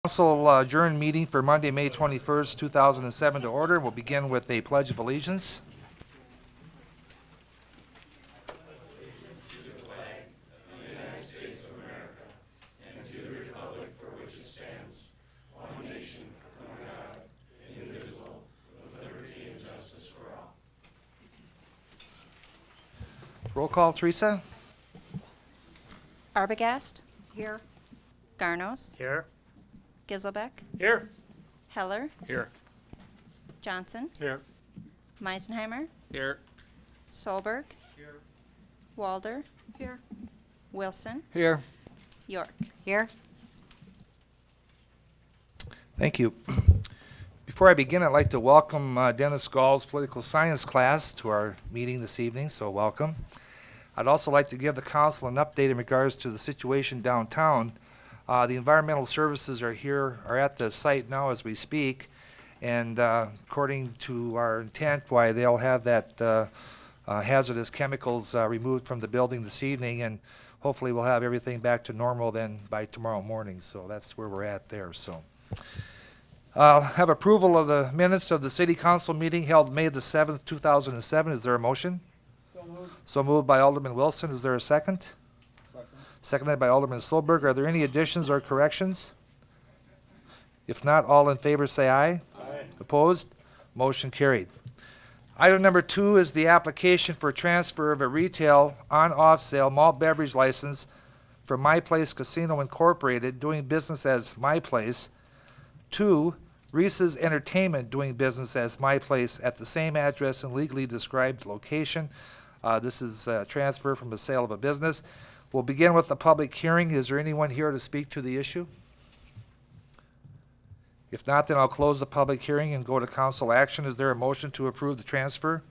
Council adjourned meeting for Monday, May 21st, 2007 to order. We'll begin with a pledge of allegiance. Roll call, Teresa. Arbogast, Here. Garnos, Here. Giselbeck, Here. Heller, Here. Johnson, Here. Meisenheimer, Here. Solberg, Here. Walder, Here. Wilson, Here. York. Here. Thank you. Before I begin, I'd like to welcome Dennis Gall's political science class to our meeting this evening, so welcome. I'd also like to give the council an update in regards to the situation downtown. The environmental services are at the site now as we speak, and according to our intent, why they'll have that hazardous chemicals removed from the building this evening, and hopefully we'll have everything back to normal then by tomorrow morning. So that's where we're at there. So have approval of the minutes of the city council meeting held May the 7th, 2007. Is there a motion? So moved by Alderman Wilson. Is there a second? Seconded by Alderman Solberg. Are there any additions or corrections? If not, all in favor say aye. Aye. Opposed? Motion carried. Item number 2 is the application for transfer of a retail on-off sale malt beverage license from My Place Casino Incorporated, doing business as My Place, to Reese's Entertainment, doing business as My Place, at the same address and legally described location. This is a transfer from the sale of a business. We'll begin with the public hearing. Is there anyone here to speak to the issue? If not, then I'll close the public hearing and go to council action. Is there a motion to approve the transfer?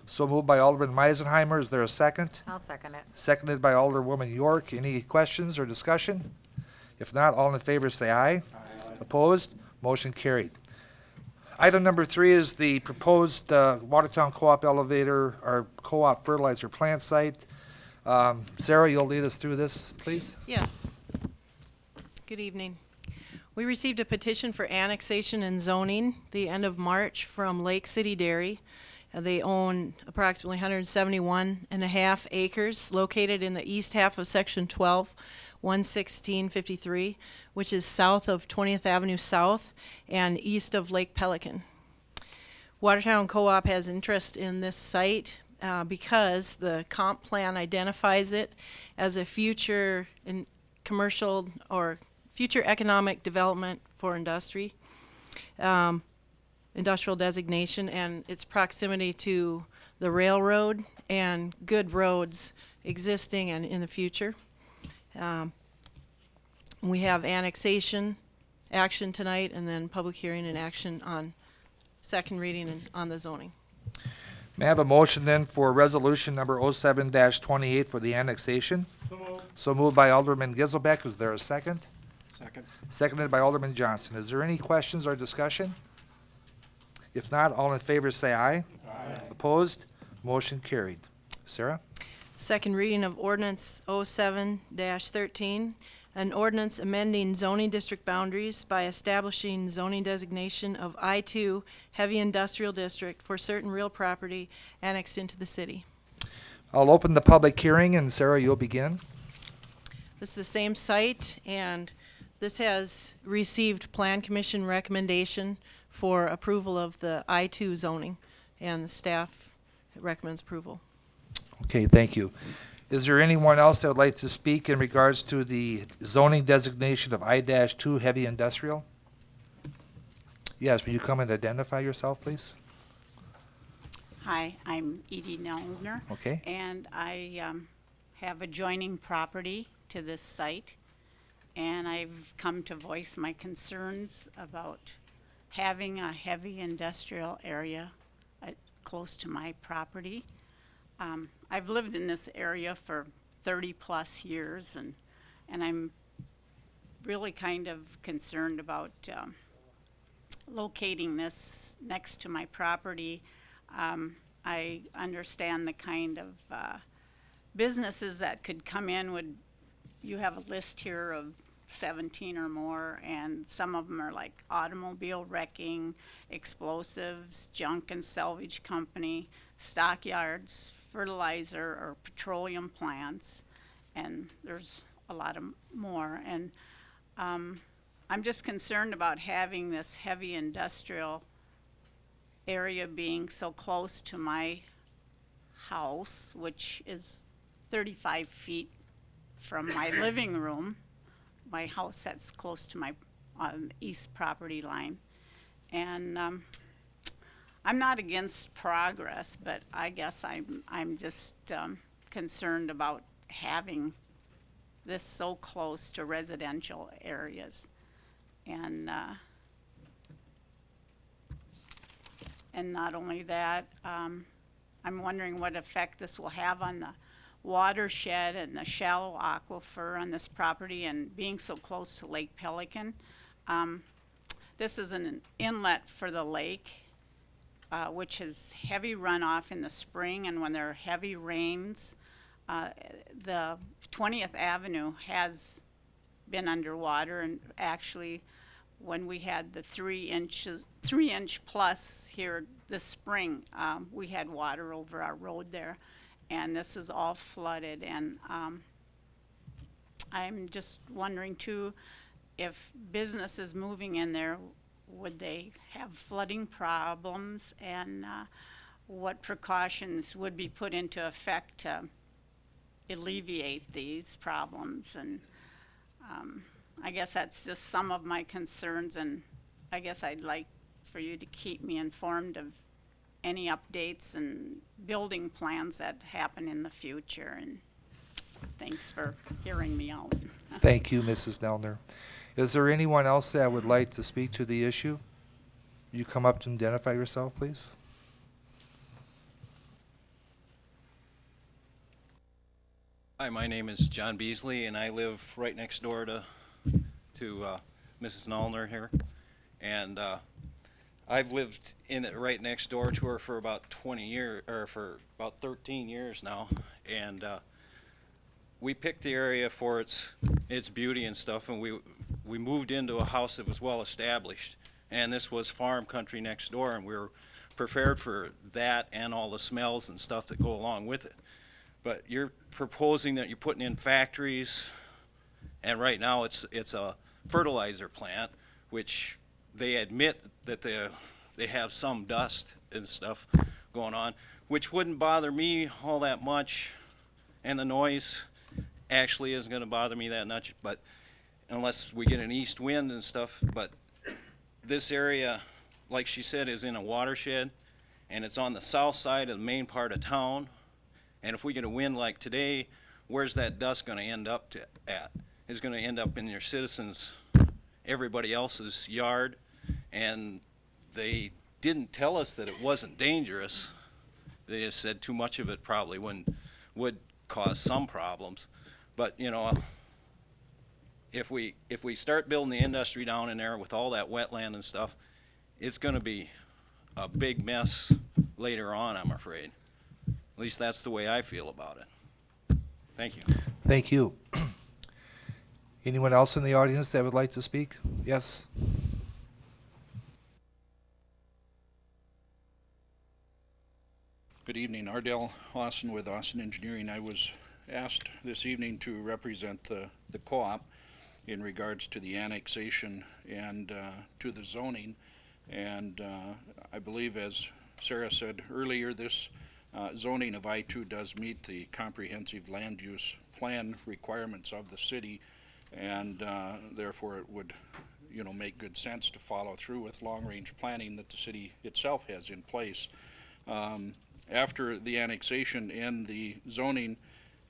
So moved by Alderman Meisenheimer. Is there a second? I'll second it. Seconded by Alderwoman York. Any questions or discussion? If not, all in favor say aye. Aye. Opposed? Motion carried. Item number 3 is the proposed Watertown Co-op elevator or co-op fertilizer plant site. Sarah, you'll lead us through this, please. Yes. Good evening. We received a petition for annexation and zoning the end of March from Lake City Dairy. They own approximately 171 and a half acres located in the east half of Section 12, 11653, which is south of 20th Avenue South and east of Lake Pelican. Watertown Co-op has interest in this site because the comp plan identifies it as a future commercial or future economic development for industry, industrial designation, and its proximity to the railroad and good roads existing and in the future. We have annexation action tonight and then public hearing and action on second reading and on the zoning. May I have a motion then for resolution number 07-28 for the annexation? So moved by Alderman Giselbeck. Is there a second? Second. Seconded by Alderman Johnson. Is there any questions or discussion? If not, all in favor say aye. Aye. Opposed? Motion carried. Sarah? Second reading of ordinance 07-13, an ordinance amending zoning district boundaries by establishing zoning designation of I-2 Heavy Industrial District for certain real property annexed into the city. I'll open the public hearing, and Sarah, you'll begin. This is the same site, and this has received Plan Commission recommendation for approval of the I-2 zoning, and the staff recommends approval. Okay, thank you. Is there anyone else that would like to speak in regards to the zoning designation of I-2 Heavy Industrial? Yes, will you come and identify yourself, please? Hi, I'm Edie Nelner. Okay. And I have adjoining property to this site. And I've come to voice my concerns about having a heavy industrial area close to my property. I've lived in this area for 30 plus years, and I'm really kind of concerned about locating this next to my property. I understand the kind of businesses that could come in. You have a list here of 17 or more, and some of them are like automobile wrecking, explosives, junk and salvage company, stockyards, fertilizer or petroleum plants, and there's a lot of more. And I'm just concerned about having this heavy industrial area being so close to my house, which is 35 feet from my living room. My house that's close to my east property line. And I'm not against progress, but I guess I'm just concerned about having this so close to residential areas. And not only that, I'm wondering what effect this will have on the watershed and the shallow aquifer on this property, and being so close to Lake Pelican. This is an inlet for the lake, which has heavy runoff in the spring, and when there are heavy rains, the 20th Avenue has been underwater, and actually when we had the 3-inch plus here this spring, we had water over our road there, and this is all flooded. And I'm just wondering too, if business is moving in there, would they have flooding problems, and what precautions would be put into effect to alleviate these problems? And I guess that's just some of my concerns, and I guess I'd like for you to keep me informed of any updates and building plans that happen in the future. And thanks for hearing me out. Thank you, Mrs. Nelner. Is there anyone else that would like to speak to the issue? You come up and identify yourself, please. Hi, my name is John Beasley, and I live right next door to Mrs. Nallner here. And I've lived in it right next door to her for about 20 years, or for about 13 years now. And we picked the area for its beauty and stuff, and we moved into a house that was well established. And this was farm country next door, and we were prepared for that and all the smells and stuff that go along with it. But you're proposing that you're putting in factories, and right now it's a fertilizer plant, which they admit that they have some dust and stuff going on, which wouldn't bother me all that much, and the noise actually isn't going to bother me that much, but unless we get an east wind and stuff. But this area, like she said, is in a watershed, and it's on the south side of the main part of town. And if we get a wind like today, where's that dust going to end up at? It's going to end up in your citizens, everybody else's yard. And they didn't tell us that it wasn't dangerous. They just said too much of it probably would cause some problems. But you know, if we start building the industry down in there with all that wetland and stuff, it's going to be a big mess later on, I'm afraid. At least that's the way I feel about it. Thank you. Thank you. Anyone else in the audience that would like to speak? Yes. Good evening, Ardell Austin with Austin Engineering. I was asked this evening to represent the co-op in regards to the annexation and to the zoning. And I believe, as Sarah said earlier, this zoning of I-2 does meet the comprehensive land use plan requirements of the city, and therefore it would, make good sense to follow through with long-range planning that the city itself has in place. After the annexation and the zoning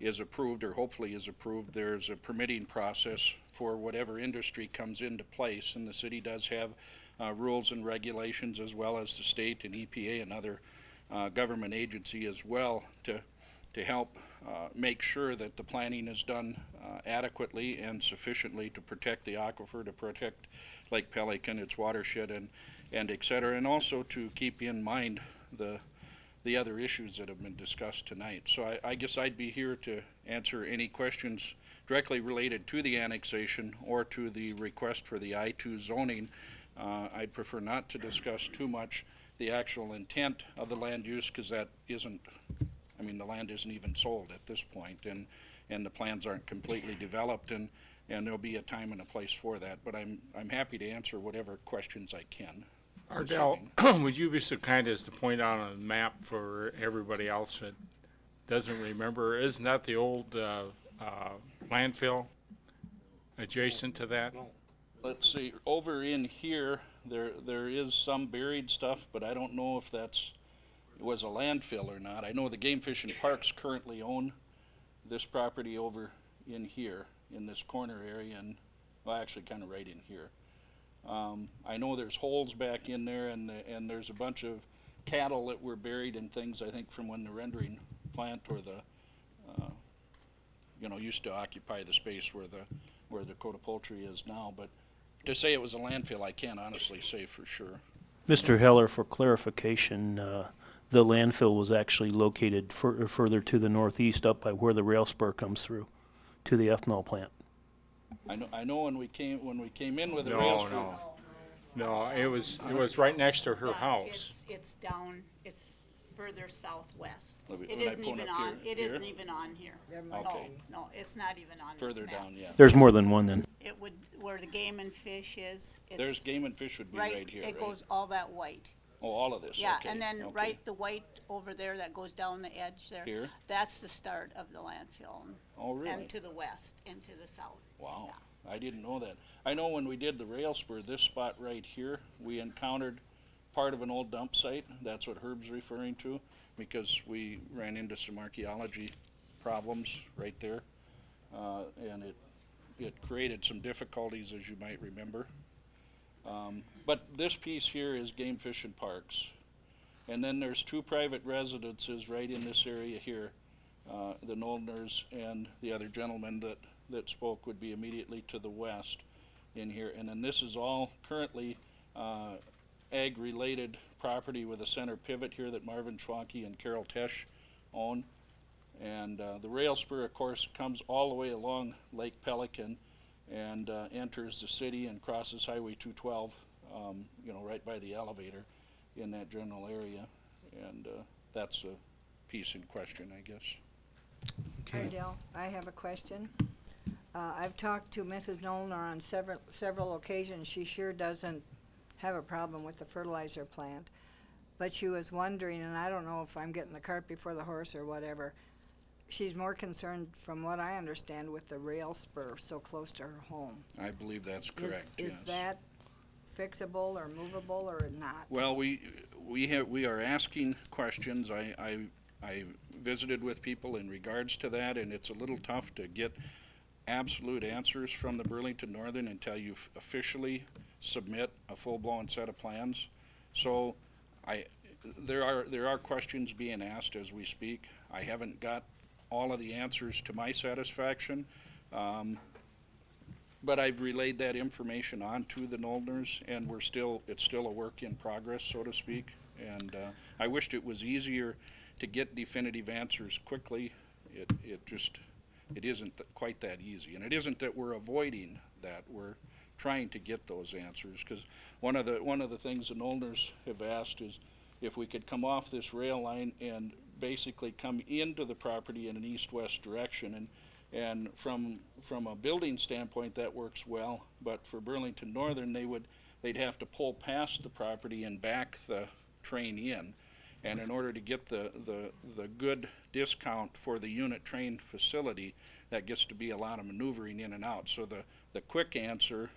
is approved, or hopefully is approved, there's a permitting process for whatever industry comes into place, and the city does have rules and regulations, as well as the state and EPA and other government agency as well, to help make sure that the planning is done adequately and sufficiently to protect the aquifer, to protect Lake Pelican, its watershed, and et cetera, and also to keep in mind the the other issues that have been discussed tonight. So I guess I'd be here to answer any questions directly related to the annexation or to the request for the I-2 zoning. I'd prefer not to discuss too much the actual intent of the land use, because that isn't, I mean, the land isn't even sold at this point, and the plans aren't completely developed, and there'll be a time and a place for that. But I'm happy to answer whatever questions I can. Ardell, would you be so kind as to point out on a map for everybody else that doesn't remember? Isn't that the old landfill adjacent to that? Let's see, over in here, there is some buried stuff, but I don't know if it was a landfill or not. I know the Game Fish and Parks currently own this property over in here, in this corner area, and, well, actually kind of right in here. I know there's holes back in there, and there's a bunch of cattle that were buried and things, I think, from when the rendering plant or the, used to occupy the space where the Dakota Poultry is now. But to say it was a landfill, I can't honestly say for sure. Mr. Heller, for clarification, the landfill was actually located further to the northeast, up by where the rail spur comes through to the ethanol plant. I know when we came in with the rail spur. No, it was right next to her house. It's down, it's further southwest. Let me- It when I isn't pull even up on, here- it here? isn't even on here. Okay. No, it's not even on this Further map. down, yeah. There's more than one then. It would, where the Game and Fish is, There's it's Game and Fish would be right here, it right? goes all that white. Oh, all of this, Yeah, okay, and then okay. right, the white over there that goes down the edge there. Here? That's the start of the landfill. Oh, really? And to the west and to the south. Wow, I didn't know that. I know when we did the rail spur, this spot right here, we encountered part of an old dump site. That's what Herb's referring to, because we ran into some archaeology problems right there. And it created some difficulties, as you might remember. But this piece here is Game Fish and Parks. And then there's two private residences right in this area here. The Noldners and the other gentleman that spoke would be immediately to the west in here. And then this is all currently ag-related property with a center pivot here that Marvin Schwanke and Carol Tesch own. And the rail spur, of course, comes all the way along Lake Pelican and enters the city and crosses Highway 212, right by the elevator in that general area. And that's a piece in question, I guess. Okay. Ardell, I have a question. I've talked to Mrs. Nollner on several occasions. She sure doesn't have a problem with the fertilizer plant. But she was wondering, and I don't know if I'm getting the cart before the horse or whatever, she's more concerned, from what I understand, with the rail spur so close to her home. I believe that's correct, Is yes. that fixable or movable or not? Well, we are asking questions. I visited with people in regards to that, and it's a little tough to get absolute answers from the Burlington Northern until you officially submit a full-blown set of plans. So there are questions being asked as we speak. I haven't got all of the answers to my satisfaction, but I've relayed that information on to the Noldners, and it's still a work in progress, so to speak. And I wished it was easier to get definitive answers quickly. It isn't quite that easy, and it isn't that we're avoiding that. We're trying to get those answers, because one of the things the Noldners have asked is if we could come off this rail line and basically come into the property in an east-west direction, and from a building standpoint that works well, but for Burlington Northern they'd have to pull past the property and back the train in. And in order to get the good discount for the unit train facility, that gets to be a lot of maneuvering in and out. So the quick answer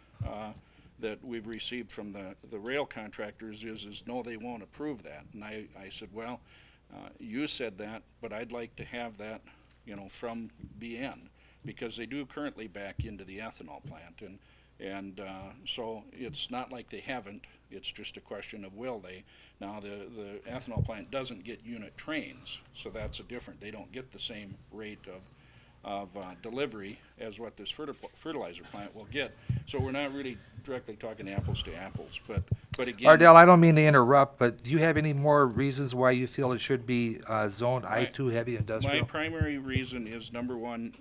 that we've received from the rail contractors is no, they won't approve that. And I said, well, you said that, but I'd like to have that, from BN, because they do currently back into the ethanol plant. And so it's not like they haven't, it's just a question of will they. Now the ethanol plant doesn't get unit trains, so that's they don't get the same rate of delivery as what this fertilizer plant will get. So we're not really directly talking apples to apples, but But again. Ardell, I don't mean to interrupt, but do you have any more reasons why you feel it should be zoned I-2 heavy My industrial? primary reason is, number one,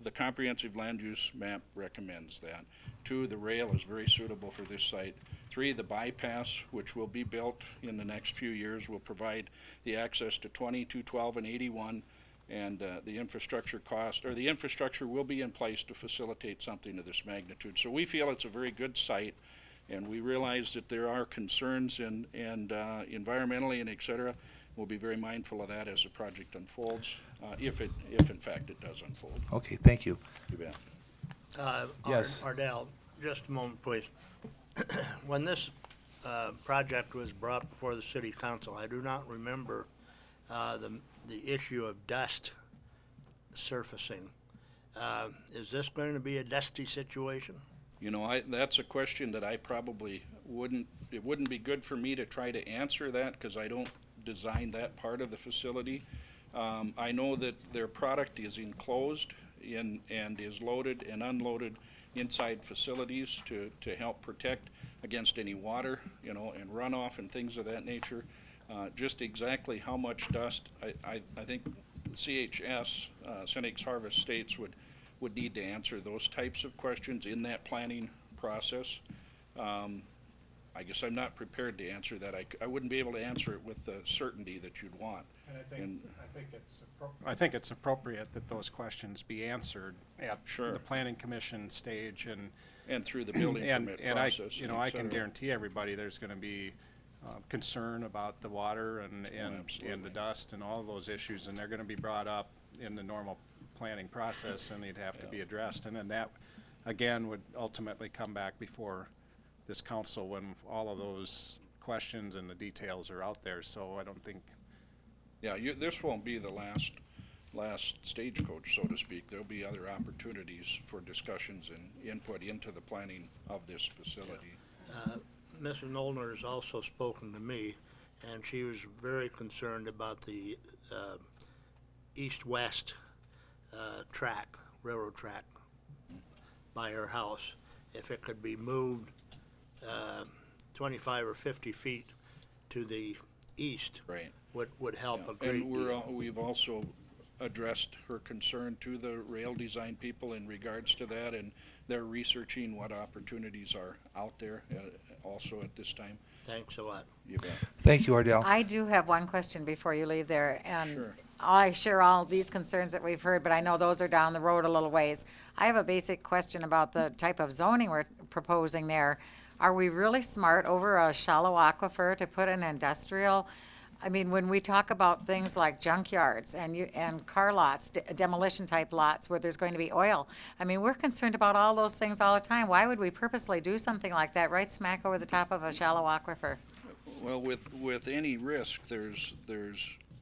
the comprehensive land use map recommends that. Two, the rail is very suitable for this site. Three, the bypass, which will be built in the next few years, will provide the access to 20, 212, and 81, and the infrastructure cost, or the infrastructure will be in place to facilitate something of this magnitude. So we feel it's a very good site, and we realize that there are concerns and environmentally and et cetera. We'll be very mindful of that as the project unfolds, if in fact it does unfold. Okay, thank you. You bet. Yes. Ardell, just a moment, please. When this project was brought before the city council, I do not remember the issue of dust surfacing. Is this going to be a dusty situation? You know, that's a question that I probably it wouldn't be good for me to try to answer that, because I don't design that part of the facility. I know that their product is enclosed and is loaded and unloaded inside facilities to help protect against any water, you know, and runoff and things of that nature. Just exactly how much dust, I think CHS, Cenex Harvest States, would need to answer those types of questions in that planning process. I guess I'm not prepared to answer that. I wouldn't be able to answer it with the certainty that you'd want. And I think it's appropriate that those questions be answered at Sure. the planning commission stage And through the building permit and process. I et can cetera. guarantee everybody there's going to be concern about the water and the absolutely. dust and all of those issues, and they're going to be brought up in the normal planning process, and they'd have to be addressed. And then that, again, would ultimately come back before this council when all of those questions and the details are out there. So I don't think. Yeah, this won't be the last stagecoach, so to speak. There'll be other opportunities for discussions and input into the planning of this facility. Mrs. Noldner has also spoken to me, and she was very concerned about the east-west railroad track by her house. If it could be moved 25 or 50 feet to the east, Right. would help Yeah, a great and deal. we've also addressed her concern to the rail design people in regards to that, and they're researching what opportunities are out there also at this time. Thanks a lot. You bet. Thank you, Ardell. I do have one question before you leave there, and Sure. I share all these concerns that we've heard, but I know those are down the road a little ways. I have a basic question about the type of zoning we're proposing there. Are we really smart over a shallow aquifer to put an industrial? I mean, when we talk about things like junkyards and car lots, demolition type lots where there's going to be oil, I mean, we're concerned about all those things all the time. Why would we purposely do something like that right smack over the top of a shallow aquifer? Well, with any risk, there's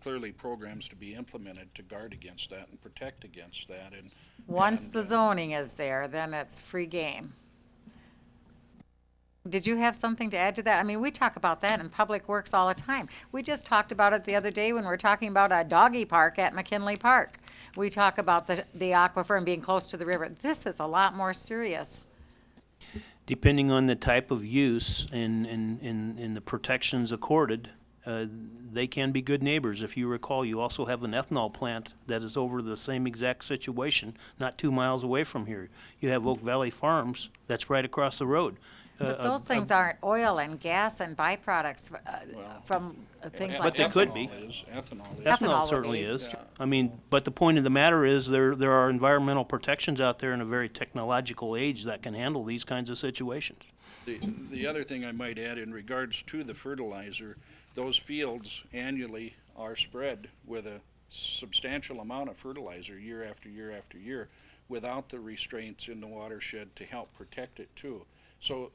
clearly programs to be implemented to guard against that and protect against that. And Once the zoning is there, then it's free game. Did you have something to add to that? I mean, we talk about that in Public Works all the time. We just talked about it the other day when we were talking about a doggy park at McKinley Park. We talk about the aquifer and being close to the river. This is a lot more serious. Depending on the type of use and the protections accorded, they can be good neighbors. If you recall, you also have an ethanol plant that is over the same exact situation, not 2 miles away from here. You have Oak Valley Farms, that's right across the road. But those things aren't oil and gas and byproducts from things like But they that. could be. Ethanol is. Ethanol Ethanol would certainly be. is. Yeah. I mean, but the point of the matter is there are environmental protections out there in a very technological age that can handle these kinds of situations. The other thing I might add in regards to the fertilizer, those fields annually are spread with a substantial amount of fertilizer year after year after year without the restraints in the watershed to help protect it too. So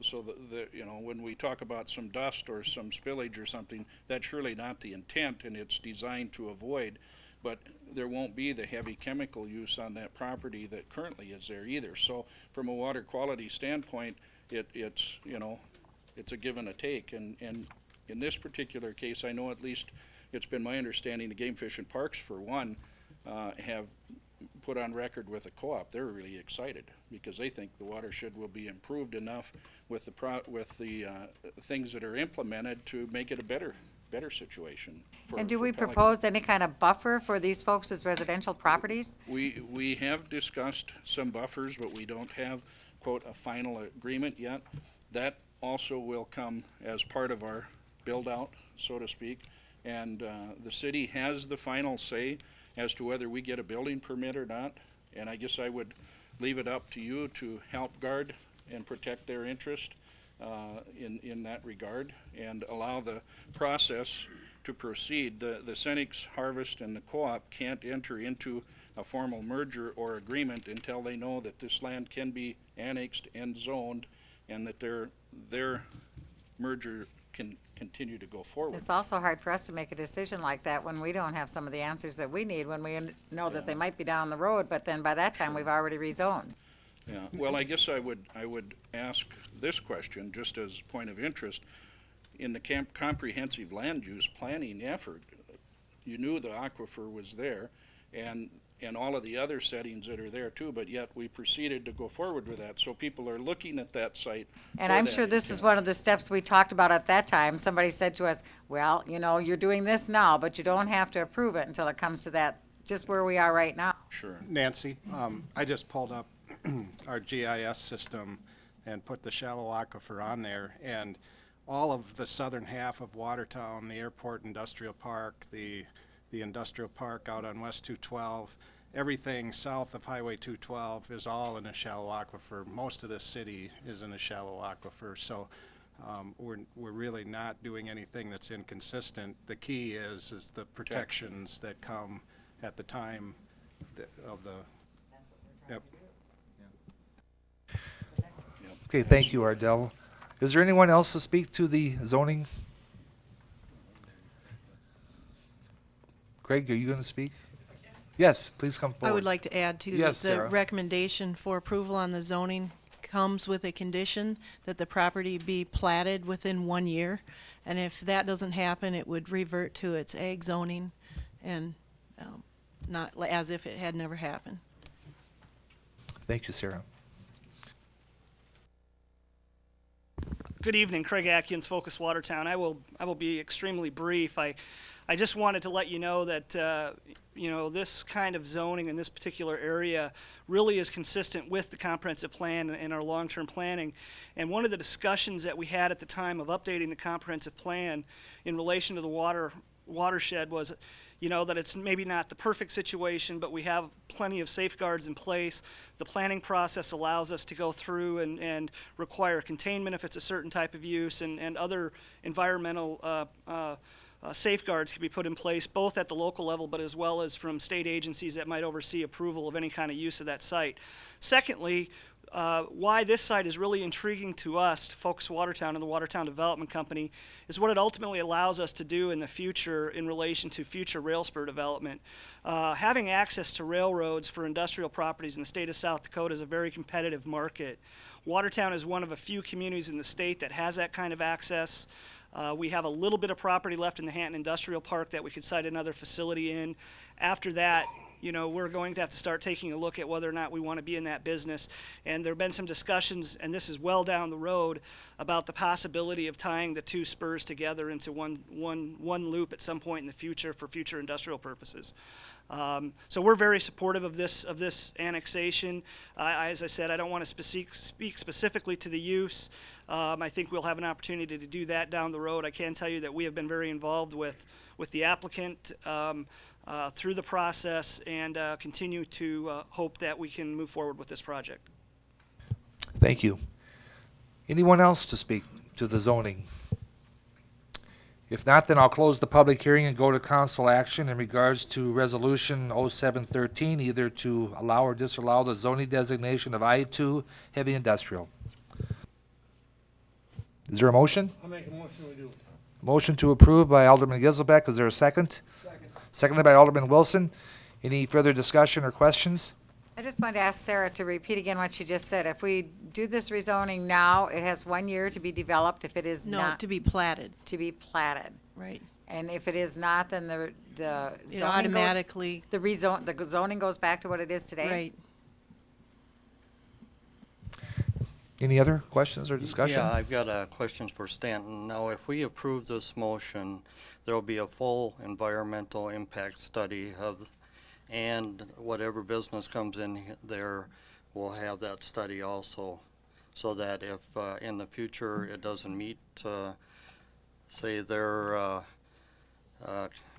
you know, when we talk about some dust or some spillage or something, that's surely not the intent, and it's designed to avoid, but there won't be the heavy chemical use on that property that currently is there either. So from a water quality standpoint, it's you know, it's a give and a take, and in this particular case, I know at least it's been my understanding the Game Fish and Parks, for one, have put on record with the co-op, they're really excited because they think the watershed will be improved enough with the things that are implemented to make it a better situation. And do for we Pelican. propose any kind of buffer for these folks as residential properties? We have discussed some buffers, but we don't have, quote, a final agreement yet. That also will come as part of our build-out, so to speak. And the city has the final say as to whether we get a building permit or not. And I guess I would leave it up to you to help guard and protect their interest in that regard and allow the process to proceed. The Cenex Harvest and the co-op can't enter into a formal merger or agreement until they know that this land can be annexed and zoned and that their merger can continue to go forward. It's also hard for us to make a decision like that when we don't have some of the answers that we need, when we know that they might be down the road, but then by that time, we've already rezoned. Yeah, well, I guess I would ask this question, just as a point of interest. In the comprehensive land use planning effort, you knew the aquifer was there, and all of the other settings that are there too, but yet we proceeded to go forward with that. So people are looking at that site. And for I'm that sure this is intent. one of the steps we talked about at that time. Somebody said to us, well, you know, you're doing this now, but you don't have to approve it until it comes to that, just where we are right now. Sure. Nancy, I just pulled up our GIS system and put the shallow aquifer on there, and all of the southern half of Watertown, the airport industrial park, the industrial park out on West 212, everything south of Highway 212 is all in a shallow aquifer. Most of the city is in a shallow aquifer, so we're really not doing anything that's inconsistent. The key is the protections that come at the time of the. Yep. Okay, thank you, Ardell. Is there anyone else to speak to the zoning? Greg, are you going to speak? Yes, please come forward. I would like to add to Yes, the Sarah. recommendation for approval on the zoning comes with a condition that the property be platted within 1 year. And if that doesn't happen, it would revert to its ag zoning and not as if it had never happened. Thank you, Sarah. Good evening, Craig Atkins, Focus Watertown. I will be extremely brief. I just wanted to let you know that this kind of zoning in this particular area really is consistent with the comprehensive plan and our long-term planning. And one of the discussions that we had at the time of updating the comprehensive plan in relation to the watershed was, that it's maybe not the perfect situation, but we have plenty of safeguards in place. The planning process allows us to go through and require containment if it's a certain type of use, and other environmental safeguards can be put in place, both at the local level, but as well as from state agencies that might oversee approval of any kind of use of that site. Secondly, why this site is really intriguing to us, to Focus Watertown and the Watertown Development Company, is what it ultimately allows us to do in the future in relation to future rail spur development. Having access to railroads for industrial properties in the state of South Dakota is a very competitive market. Watertown is one of a few communities in the state that has that kind of access. We have a little bit of property left in the Hanton Industrial Park that we could site another facility in. After that, we're going to have to start taking a look at whether or not we want to be in that business. And there have been some discussions, and this is well down the road, about the possibility of tying the two spurs together into one loop at some point in the future for future industrial purposes. So we're very supportive of this annexation. As I said, I don't want to speak specifically to the use. I think we'll have an opportunity to do that down the road. I can tell you that we have been very involved with the applicant through the process, and continue to hope that we can move forward with this project. Thank you. Anyone else to speak to the zoning? If not, then I'll close the public hearing and go to council action in regards to Resolution 0713, either to allow or disallow the zoning designation of I-2 heavy industrial. Is there a motion? I'll make a motion we do. Motion to approve by Alderman Giselbeck. Is there a second? Second. Seconded by Alderman Wilson. Any further discussion or questions? I just wanted to ask Sarah to repeat again what she just said. If we do this rezoning now, it has 1 year to be developed. If it is No, not, to be platted, to be platted. right. And if it is not, then the It zoning goes, automatically, the zoning goes back to what it is today? right. Any other questions or discussion? Yeah, I've got questions for Stanton. Now, if we approve this motion, there will be a full environmental impact study and whatever business comes in there will have that study also, so that if in the future it doesn't meet, say, their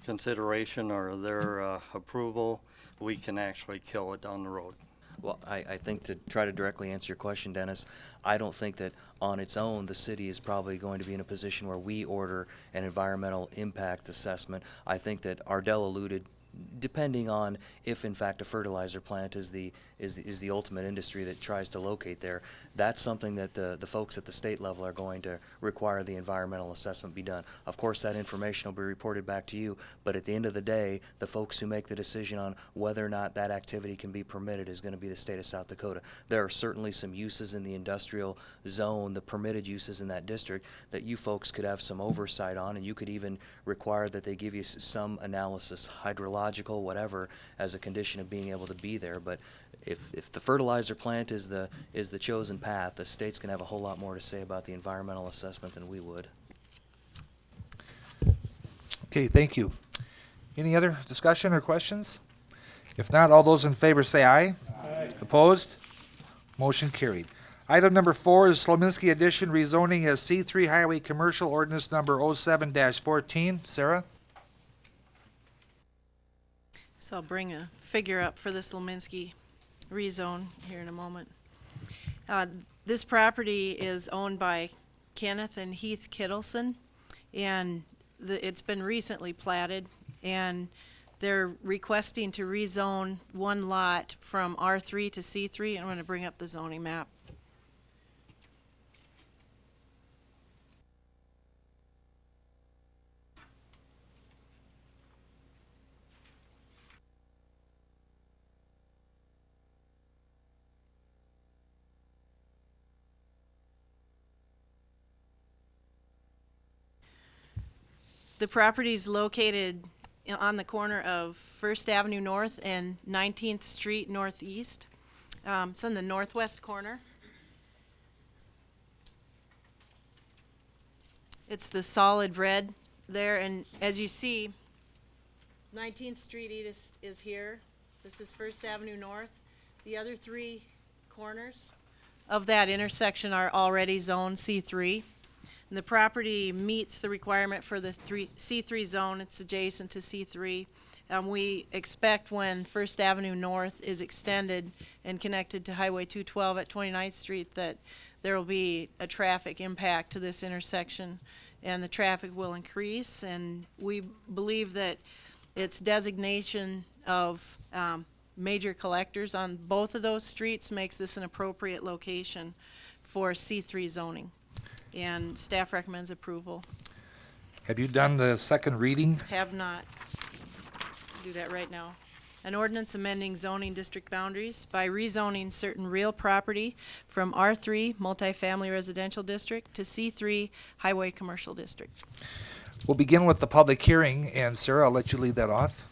consideration or their approval, we can actually kill it down the road. Well, I think to try to directly answer your question, Dennis, I don't think that on its own the city is probably going to be in a position where we order an environmental impact assessment. I think that Ardell alluded, depending on if in fact a fertilizer plant is the ultimate industry that tries to locate there, that's something that the folks at the state level are going to require the environmental assessment be done. Of course, that information will be reported back to you, but at the end of the day, the folks who make the decision on whether or not that activity can be permitted is going to be the state of South Dakota. There are certainly some uses in the industrial zone, the permitted uses in that district, that you folks could have some oversight on, and you could even require that they give you some analysis, hydrological, whatever, as a condition of being able to be there. But if the fertilizer plant is the chosen path, the state's going to have a whole lot more to say about the environmental assessment than we would. Okay, thank you. Any other discussion or questions? If not, all those in favor say aye. Aye. Opposed? Motion carried. Item number 4 is Slominski addition rezoning as C3 Highway Commercial Ordinance number 07-14. Sarah? So I'll bring a figure up for this Leminski rezone here in a moment. This property is owned by Kenneth and Heath Kittleson, and it's been recently platted, and they're requesting to rezone one lot from R3 to C3. I'm going to bring up the zoning map. The property is located on the corner of First Avenue North and 19th Street Northeast. It's in the northwest corner. It's the solid red there, and as you see, 19th Street is here. This is First Avenue North. The other three corners of that intersection are already zoned C3. And the property meets the requirement for the C3 zone. It's adjacent to C3. We expect when First Avenue North is extended and connected to Highway 212 at 29th Street that there will be a traffic impact to this intersection, and the traffic will increase. And we believe that its designation of major collectors on both of those streets makes this an appropriate location for C3 zoning. And staff recommends approval. Have you done the second reading? Have not. Do that right now. An ordinance amending zoning district boundaries by rezoning certain real property from R3 multifamily residential district to C3 highway commercial district. We'll begin with the public hearing, and Sarah, I'll let you lead that off.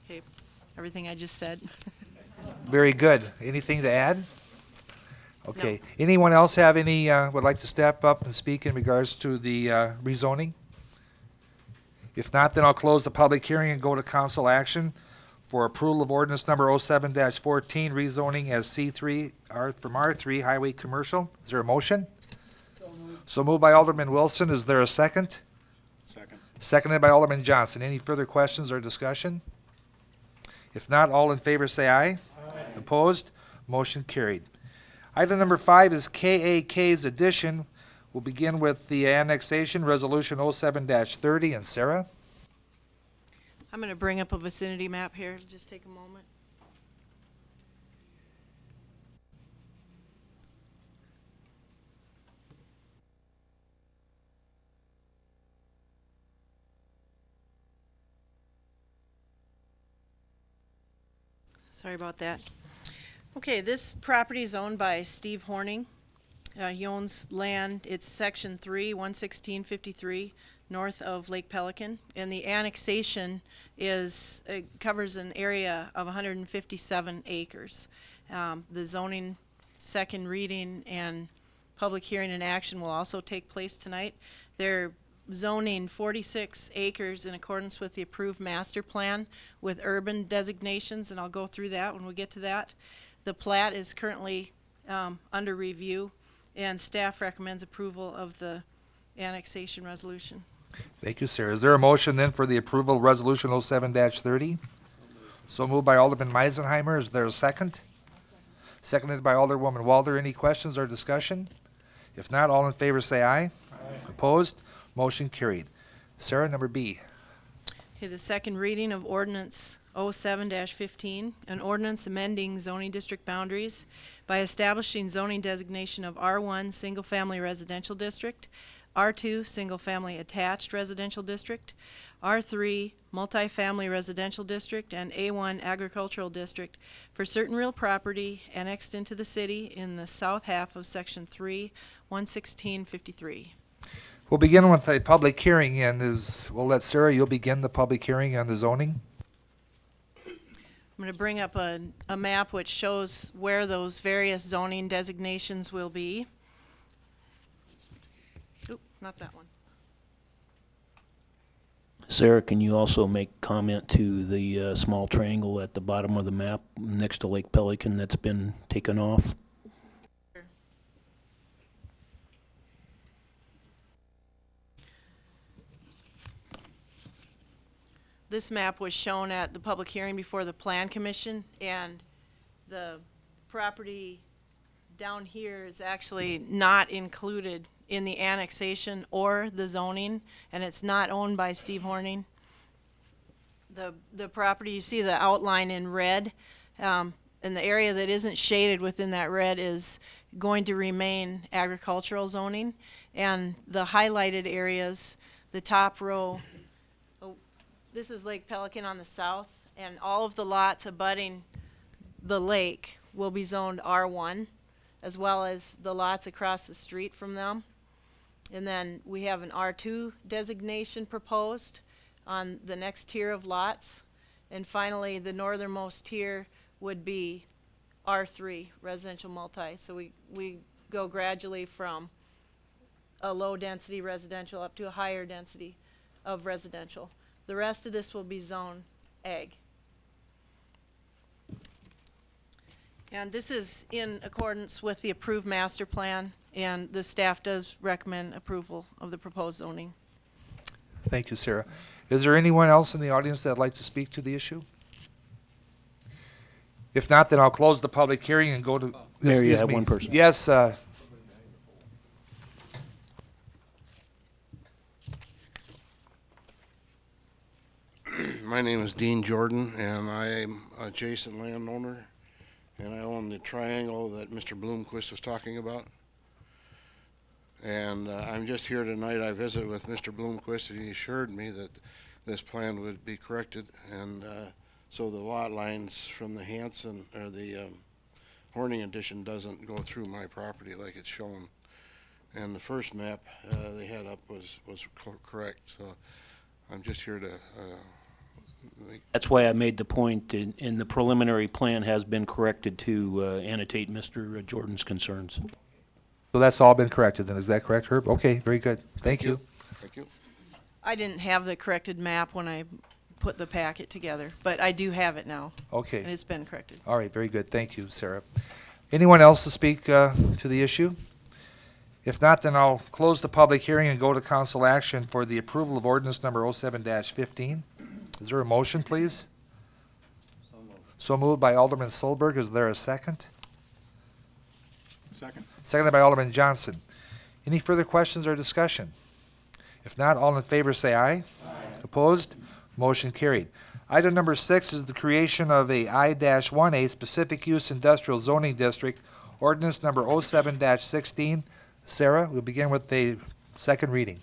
Okay, everything I just said. Very good. Anything to add? Okay. Anyone else have any, would like to step up and speak in regards to the rezoning? If not, then I'll close the public hearing and go to council action for approval of ordinance number 07-14, rezoning as C3 from R3 highway commercial. Is there a motion? So moved by Alderman Wilson. Is there a second? Second. Seconded by Alderman Johnson. Any further questions or discussion? If not, all in favor say aye. Aye. Opposed? Motion carried. Item number 5 is KAK's addition. We'll begin with the annexation, resolution 07-30. And Sarah? I'm going to bring up a vicinity map here. Just take a moment. Sorry about that. Okay, this property is owned by Steve Horning. He owns land, it's section 3, 11653, north of Lake Pelican. And the annexation covers an area of 157 acres. The zoning second reading and public hearing and action will also take place tonight. They're zoning 46 acres in accordance with the approved master plan with urban designations, and I'll go through that when we get to that. The plat is currently under review, and staff recommends approval of the annexation resolution. Thank you, Sarah. Is there a motion then for the approval of Resolution 07-30? So moved by Alderman Meisenheimer. Is there a second? Seconded by Alderwoman Walder. Any questions or discussion? If not, all in favor say aye. Aye. Opposed? Motion carried. Sarah, number B. Okay, the second reading of ordinance 07-15, an ordinance amending zoning district boundaries by establishing zoning designation of R1 single-family residential district, R2 single-family attached residential district, R3 multifamily residential district, and A1 agricultural district for certain real property annexed into the city in the south half of Section 3, 11653. We'll begin with a public hearing, and we'll let Sarah, you'll begin the public hearing on the zoning. I'm going to bring up a map which shows where those various zoning designations will be. Oop, not that one. Sarah, can you also make comment to the small triangle at the bottom of the map next to Lake Pelican that's been taken off? This map was shown at the public hearing before the Plan Commission, and the property down here is actually not included in the annexation or the zoning, and it's not owned by Steve Horning. The property, you see the outline in red, and the area that isn't shaded within that red is going to remain agricultural zoning, and the highlighted areas, the top row, this is Lake Pelican on the south, and all of the lots abutting the lake will be zoned R1, as well as the lots across the street from them. And then we have an R2 designation proposed on the next tier of lots. And finally, the northernmost tier would be R3, residential multi. So we go gradually from a low density residential up to a higher density of residential. The rest of this will be zone ag. And this is in accordance with the approved master plan, and the staff does recommend approval of the proposed zoning. Thank you, Sarah. Is there anyone else in the audience that would like to speak to the issue? If not, then I'll close the public hearing and go to... Mayor, you excuse have me. one person. Yes, My name is Dean Jordan, and I'm an adjacent landowner, and I own the triangle that Mr. Bloomquist was talking about. And I'm just here tonight. I visited with Mr. Bloomquist, and he assured me that this plan would be corrected, and so the lot lines from the Hanson, or the Horning addition doesn't go through my property like it's shown. And the first map they had up was correct, so I'm just here to That's why I made the point, and the preliminary plan has been corrected to annotate Mr. Jordan's concerns. so that's all been corrected then, is that correct, Herb? Okay, very good. Thank you. Thank you. I didn't have the corrected map when I put the packet together, but I do have it now. Okay. And it's been corrected. All right, very good. Thank you, Sarah. Anyone else to speak to the issue? If not, then I'll close the public hearing and go to council action for the approval of ordinance number 07-15. Is there a motion, please? So moved by Alderman Solberg. Is there a second? Second. Seconded by Alderman Johnson. Any further questions or discussion? If not, all in favor say aye. Aye. Opposed? Motion carried. Item number 6 is the creation of a I-1A specific use industrial zoning district, ordinance number 07-16. Sarah, we'll begin with the second reading.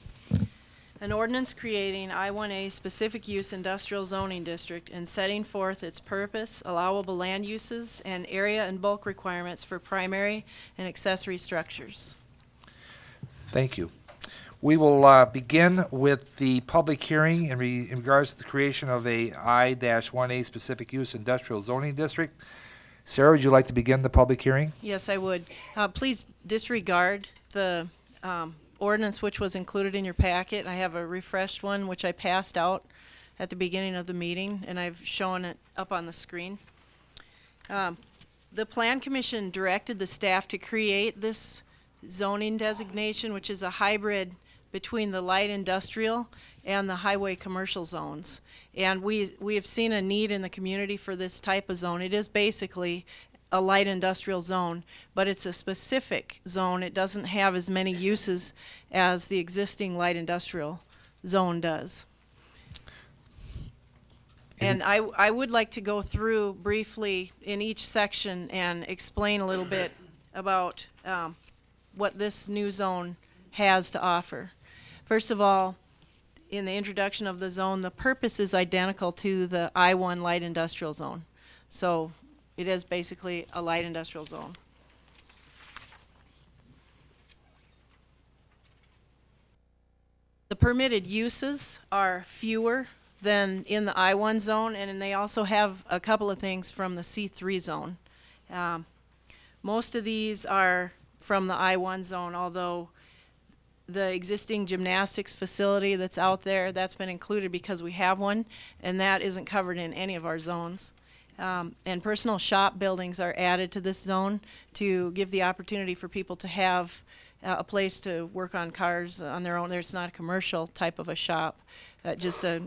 An ordinance creating I-1A specific use industrial zoning district and setting forth its purpose, allowable land uses, and area and bulk requirements for primary and accessory structures. Thank you. We will begin with the public hearing in regards to the creation of a I-1A specific use industrial zoning district. Sarah, would you like to begin the public hearing? Yes, I would. Please disregard the ordinance which was included in your packet. I have a refreshed one which I passed out at the beginning of the meeting, and I've shown it up on the screen. The Plan Commission directed the staff to create this zoning designation, which is a hybrid between the light industrial and the highway commercial zones. And we have seen a need in the community for this type of zone. It is basically a light industrial zone, but it's a specific zone. It doesn't have as many uses as the existing light industrial zone does. And I would like to go through briefly in each section and explain a little bit about what this new zone has to offer. First of all, in the introduction of the zone, the purpose is identical to the I-1 light industrial zone. So it is basically a light industrial zone. The permitted uses are fewer than in the I-1 zone, and they also have a couple of things from the C3 zone. Most of these are from the I-1 zone, although the existing gymnastics facility that's out there, that's been included because we have one, and that isn't covered in any of our zones. And personal shop buildings are added to this zone to give the opportunity for people to have a place to work on cars on their own. There's not a commercial type of a shop, just a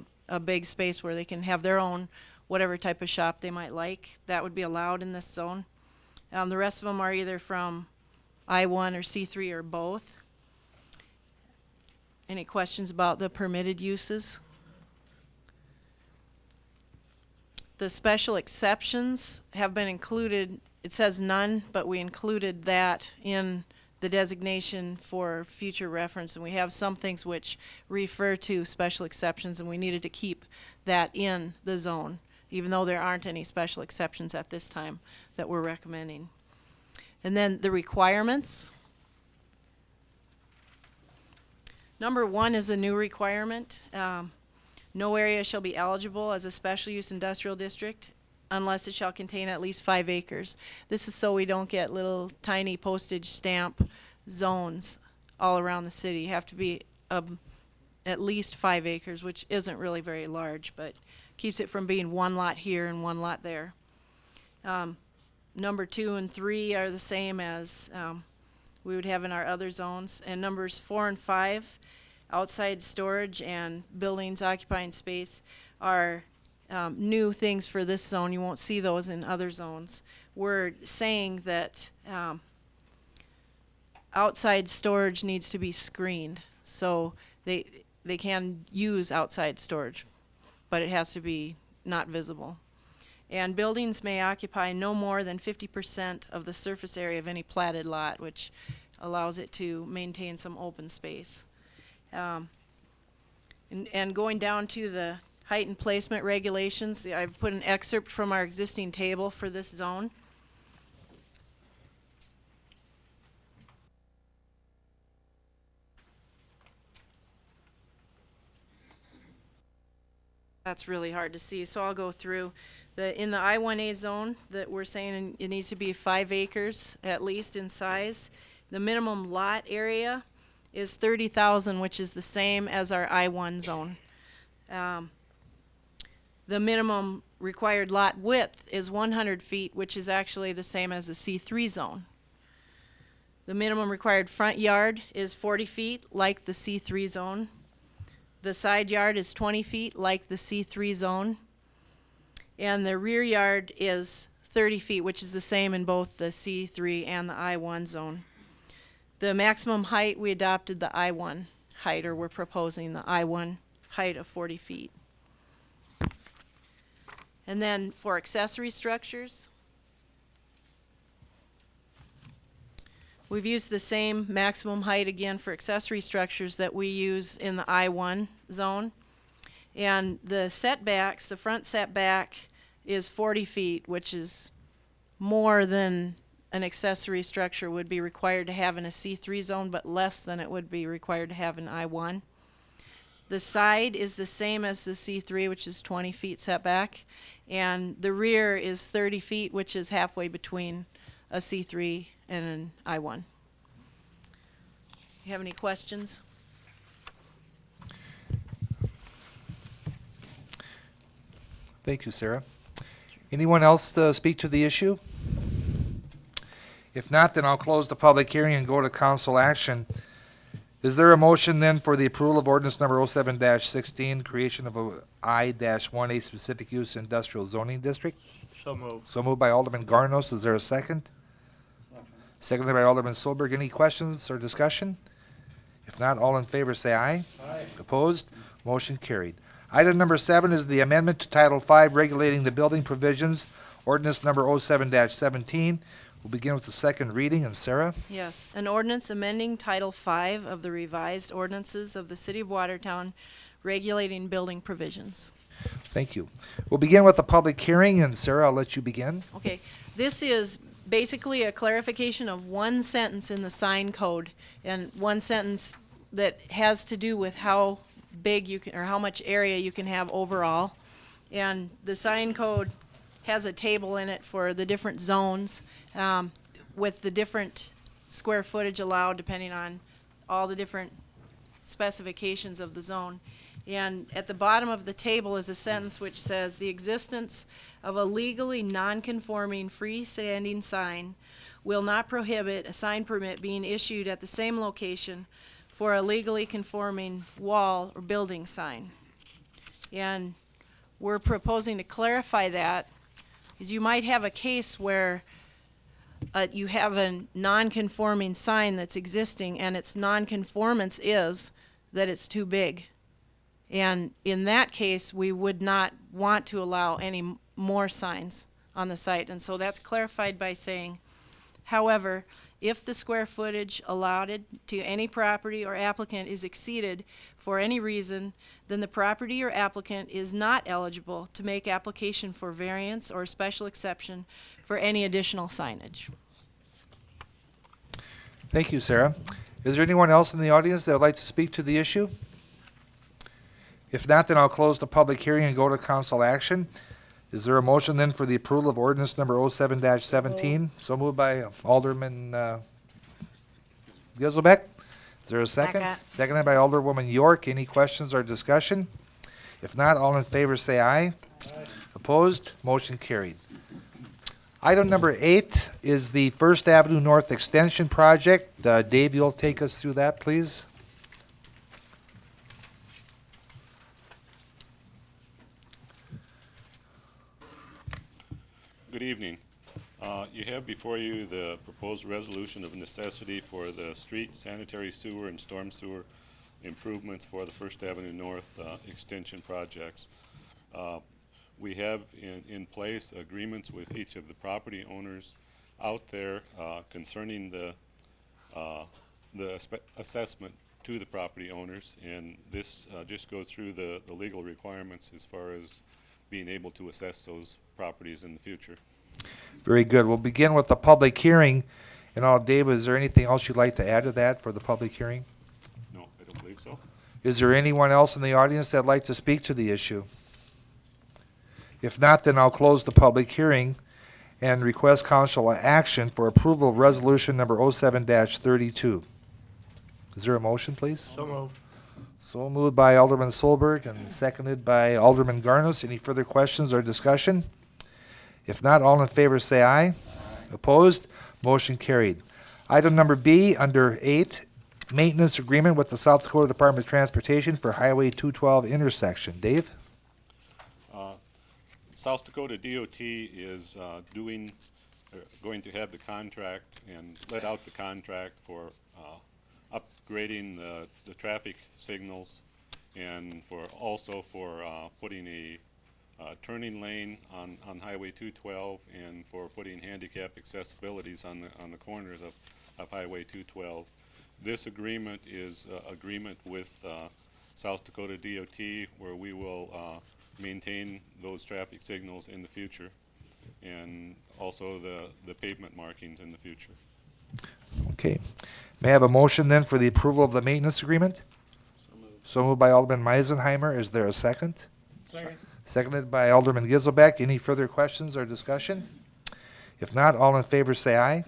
big space where they can have their own whatever type of shop they might like. That would be allowed in this zone. The rest of them are either from I-1 or C3 or both. Any questions about the permitted uses? The special exceptions have been included. It says none, but we included that in the designation for future reference, and we have some things which refer to special exceptions, and we needed to keep that in the zone, even though there aren't any special exceptions at this time that we're recommending. And then the requirements. Number 1 is a new requirement. No area shall be eligible as a special use industrial district unless it shall contain at least 5 acres. This is so we don't get little tiny postage stamp zones all around the city. You have to be at least 5 acres, which isn't really very large, but keeps it from being one lot here and one lot there. Number 2 and 3 are the same as we would have in our other zones. And numbers 4 and 5, outside storage and buildings occupying space, are new things for this zone. You won't see those in other zones. We're saying that outside storage needs to be screened. So they can use outside storage, but it has to be not visible. And buildings may occupy no more than 50% of the surface area of any platted lot, which allows it to maintain some open space. And going down to the height and placement regulations, I've put an excerpt from our existing table for this zone. That's really hard to see, so I'll go through. In the I-1A zone, that we're saying it needs to be 5 acres at least in size. The minimum lot area is 30,000, which is the same as our I-1 zone. The minimum required lot width is 100 feet, which is actually the same as the C3 zone. The minimum required front yard is 40 feet, like the C3 zone. The side yard is 20 feet, like the C3 zone. And the rear yard is 30 feet, which is the same in both the C3 and the I-1 zone. The maximum height, we adopted the I-1 height, or we're proposing the I-1 height of 40 feet. And then for accessory structures, we've used the same maximum height again for accessory structures that we use in the I-1 zone. And the setbacks, the front setback is 40 feet, which is more than an accessory structure would be required to have in a C3 zone, but less than it would be required to have in I1. The side is the same as the C3, which is 20 feet setback, and the rear is 30 feet, which is halfway between a C3 and an I1. You have any questions? Thank you, Sarah. Anyone else to speak to the issue? If not, then I'll close the public hearing and go to council action. Is there a motion then for the approval of ordinance number 07-16, creation of a I-1A specific use industrial zoning district? So moved. So moved by Alderman Garnos. Is there a second? Seconded by Alderman Solberg. Any questions or discussion? If not, all in favor say aye. Aye. Opposed? Motion carried. Item number 7 is the amendment to Title 5 regulating the building provisions, ordinance number 07-17. We'll begin with the second reading, and Sarah? Yes, an ordinance amending Title 5 of the revised ordinances of the City of Watertown regulating building provisions. Thank you. We'll begin with the public hearing, and Sarah, I'll let you begin. Okay, this is basically a clarification of one sentence in the sign code, and one sentence that has to do with how big you can, or how much area you can have overall. And the sign code has a table in it for the different zones, with the different square footage allowed depending on all the different specifications of the zone. And at the bottom of the table is a sentence which says, the existence of a legally non-conforming freestanding sign will not prohibit a sign permit being issued at the same location for a legally conforming wall or building sign. And we're proposing to clarify that, is you might have a case where you have a non-conforming sign that's existing, and its non-conformance is that it's too big. And in that case, we would not want to allow any more signs on the site. And so that's clarified by saying, however, if the square footage allotted to any property or applicant is exceeded for any reason, then the property or applicant is not eligible to make application for variance or special exception for any additional signage. Thank you, Sarah. Is there anyone else in the audience that would like to speak to the issue? If not, then I'll close the public hearing and go to council action. Is there a motion then for the approval of ordinance number 07-17? So moved by Alderman Giselbeck. Is there a second? Second. Seconded by Alderwoman York. Any questions or discussion? If not, all in favor say aye. Aye. Opposed? Motion carried. Item number 8 is the First Avenue North Extension Project. Dave, you'll take us through that, please. Good evening. You have before you the proposed resolution of necessity for the street, sanitary sewer, and storm sewer improvements for the First Avenue North extension projects. We have in place agreements with each of the property owners out there concerning the assessment to the property owners, and this just goes through the legal requirements as far as being able to assess those properties in the future. Very good. We'll begin with the public hearing. And Dave, is there anything else you'd like to add to that for the public hearing? No, I don't believe so. Is there anyone else in the audience that'd like to speak to the issue? If not, then I'll close the public hearing and request council action for approval of resolution number 07-32. Is there a motion, please? So moved. So moved by Alderman Solberg and seconded by Alderman Garnos. Any further questions or discussion? If not, all in favor say aye. Aye. Opposed? Motion carried. Item number B, under 8, maintenance agreement with the South Dakota Department of Transportation for Highway 212 intersection. Dave? South Dakota DOT is going to have the contract and let out the contract for upgrading the traffic signals, and also for putting a turning lane on Highway 212, and for putting handicap accessibilities on the corners of Highway 212. This agreement is agreement with South Dakota DOT, where we will maintain those traffic signals in the future. and also the pavement markings in the future. Okay. May I have a motion then for the approval of the maintenance agreement? So moved by Alderman Meisenheimer. Is there a second? Second. Seconded by Alderman Gizelbeck. Any further questions or discussion? If not, all in favor say aye.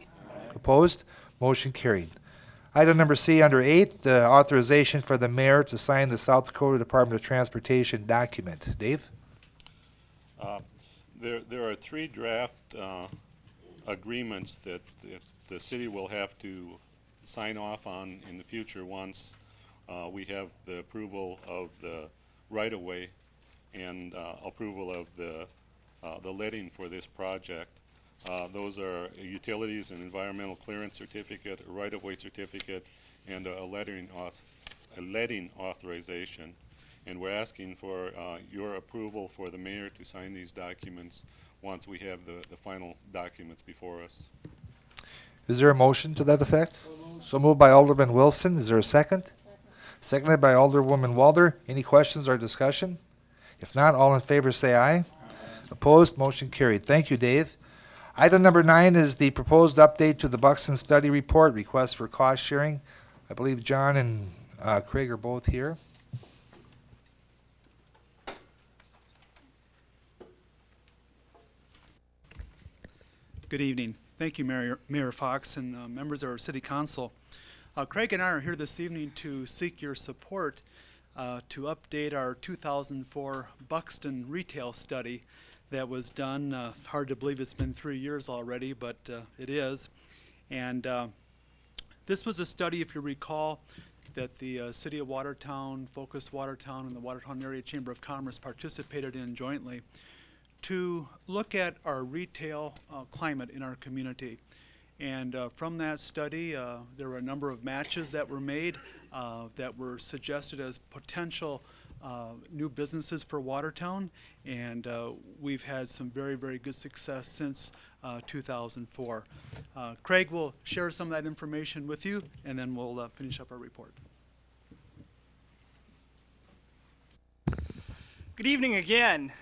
Opposed? Motion carried. Item number C under 8, the authorization for the mayor to sign the South Dakota Department of Transportation document. Dave? There are 3 draft agreements that the city will have to sign off on in the future once we have the approval of the right-of-way and approval of the letting for this project. Those are utilities and environmental clearance certificate, a right-of-way certificate, and a letting authorization. And we're asking for your approval for the mayor to sign these documents once we have the final documents before us. Is there a motion to that effect? So moved by Alderman Wilson. Is there a second? Seconded by Alderwoman Walder. Any questions or discussion? If not, all in favor say aye. Opposed? Motion carried. Thank you, Dave. Item number 9 is the proposed update to the Buxton Study Report, request for cost sharing. I believe John and Craig are both here. Good evening. Thank you, Mayor Fox and members of our City Council. Craig and I are here this evening to seek your support to update our 2004 Buxton retail study that was done. Hard to believe it's been 3 years already, but it is. And this was a study, if you recall, that the City of Watertown, Focus Watertown, and the Watertown Area Chamber of Commerce participated in jointly to look at our retail climate in our community. And from that study, there were a number of matches that were made that were suggested as potential new businesses for Watertown, and we've had some very, very good success since 2004. Craig will share some of that information with you, and then we'll finish up our report. Good evening again.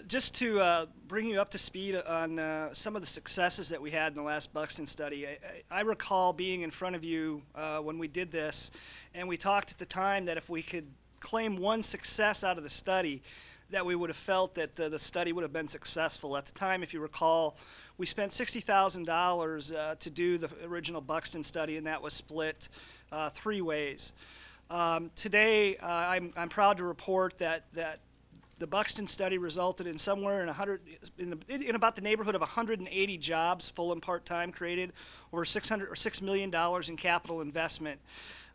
Just to bring you up to speed on some of the successes that we had in the last Buxton study. I recall being in front of you when we did this, and we talked at the time that if we could claim one success out of the study, that we would have felt that the study would have been successful. At the time, if you recall, we spent $60,000 to do the original Buxton study, and that was split 3 ways. Today, I'm proud to report that the Buxton study resulted in somewhere in about the neighborhood of 180 jobs, full and part-time, created, over $6 million in capital investment.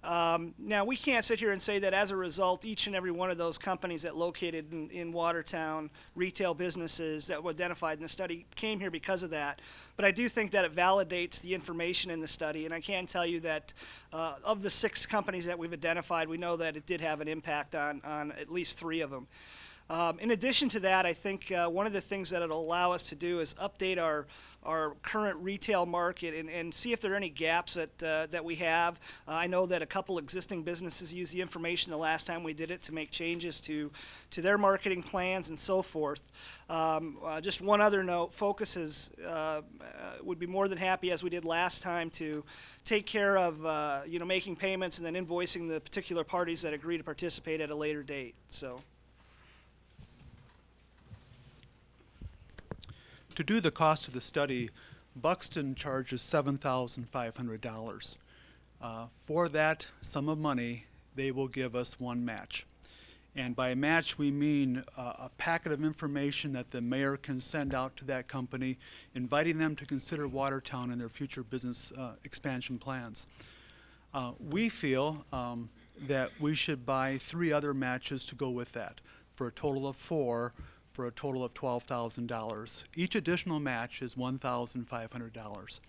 Now, we can't sit here and say that as a result, each and every one of those companies that located in Watertown, retail businesses that were identified in the study, came here because of that. But I do think that it validates the information in the study, and I can tell you that of the 6 companies that we've identified, we know that it did have an impact on at least 3 of them. In addition to that, I think one of the things that it'll allow us to do is update our current retail market and see if there are any gaps that we have. I know that a couple existing businesses used the information the last time we did it to make changes to their marketing plans and so forth. Just one other note, Focus would be more than happy, as we did last time, to take care of making payments and then invoicing the particular parties that agree to participate at a later date. So. To do the cost of the study, Buxton charges $7,500. For that sum of money, they will give us one match. And by a match, we mean a packet of information that the mayor can send out to that company, inviting them to consider Watertown in their future business expansion plans. We feel that we should buy 3 other matches to go with that, for a total of 4, for a total of $12,000. Each additional match is $1,500.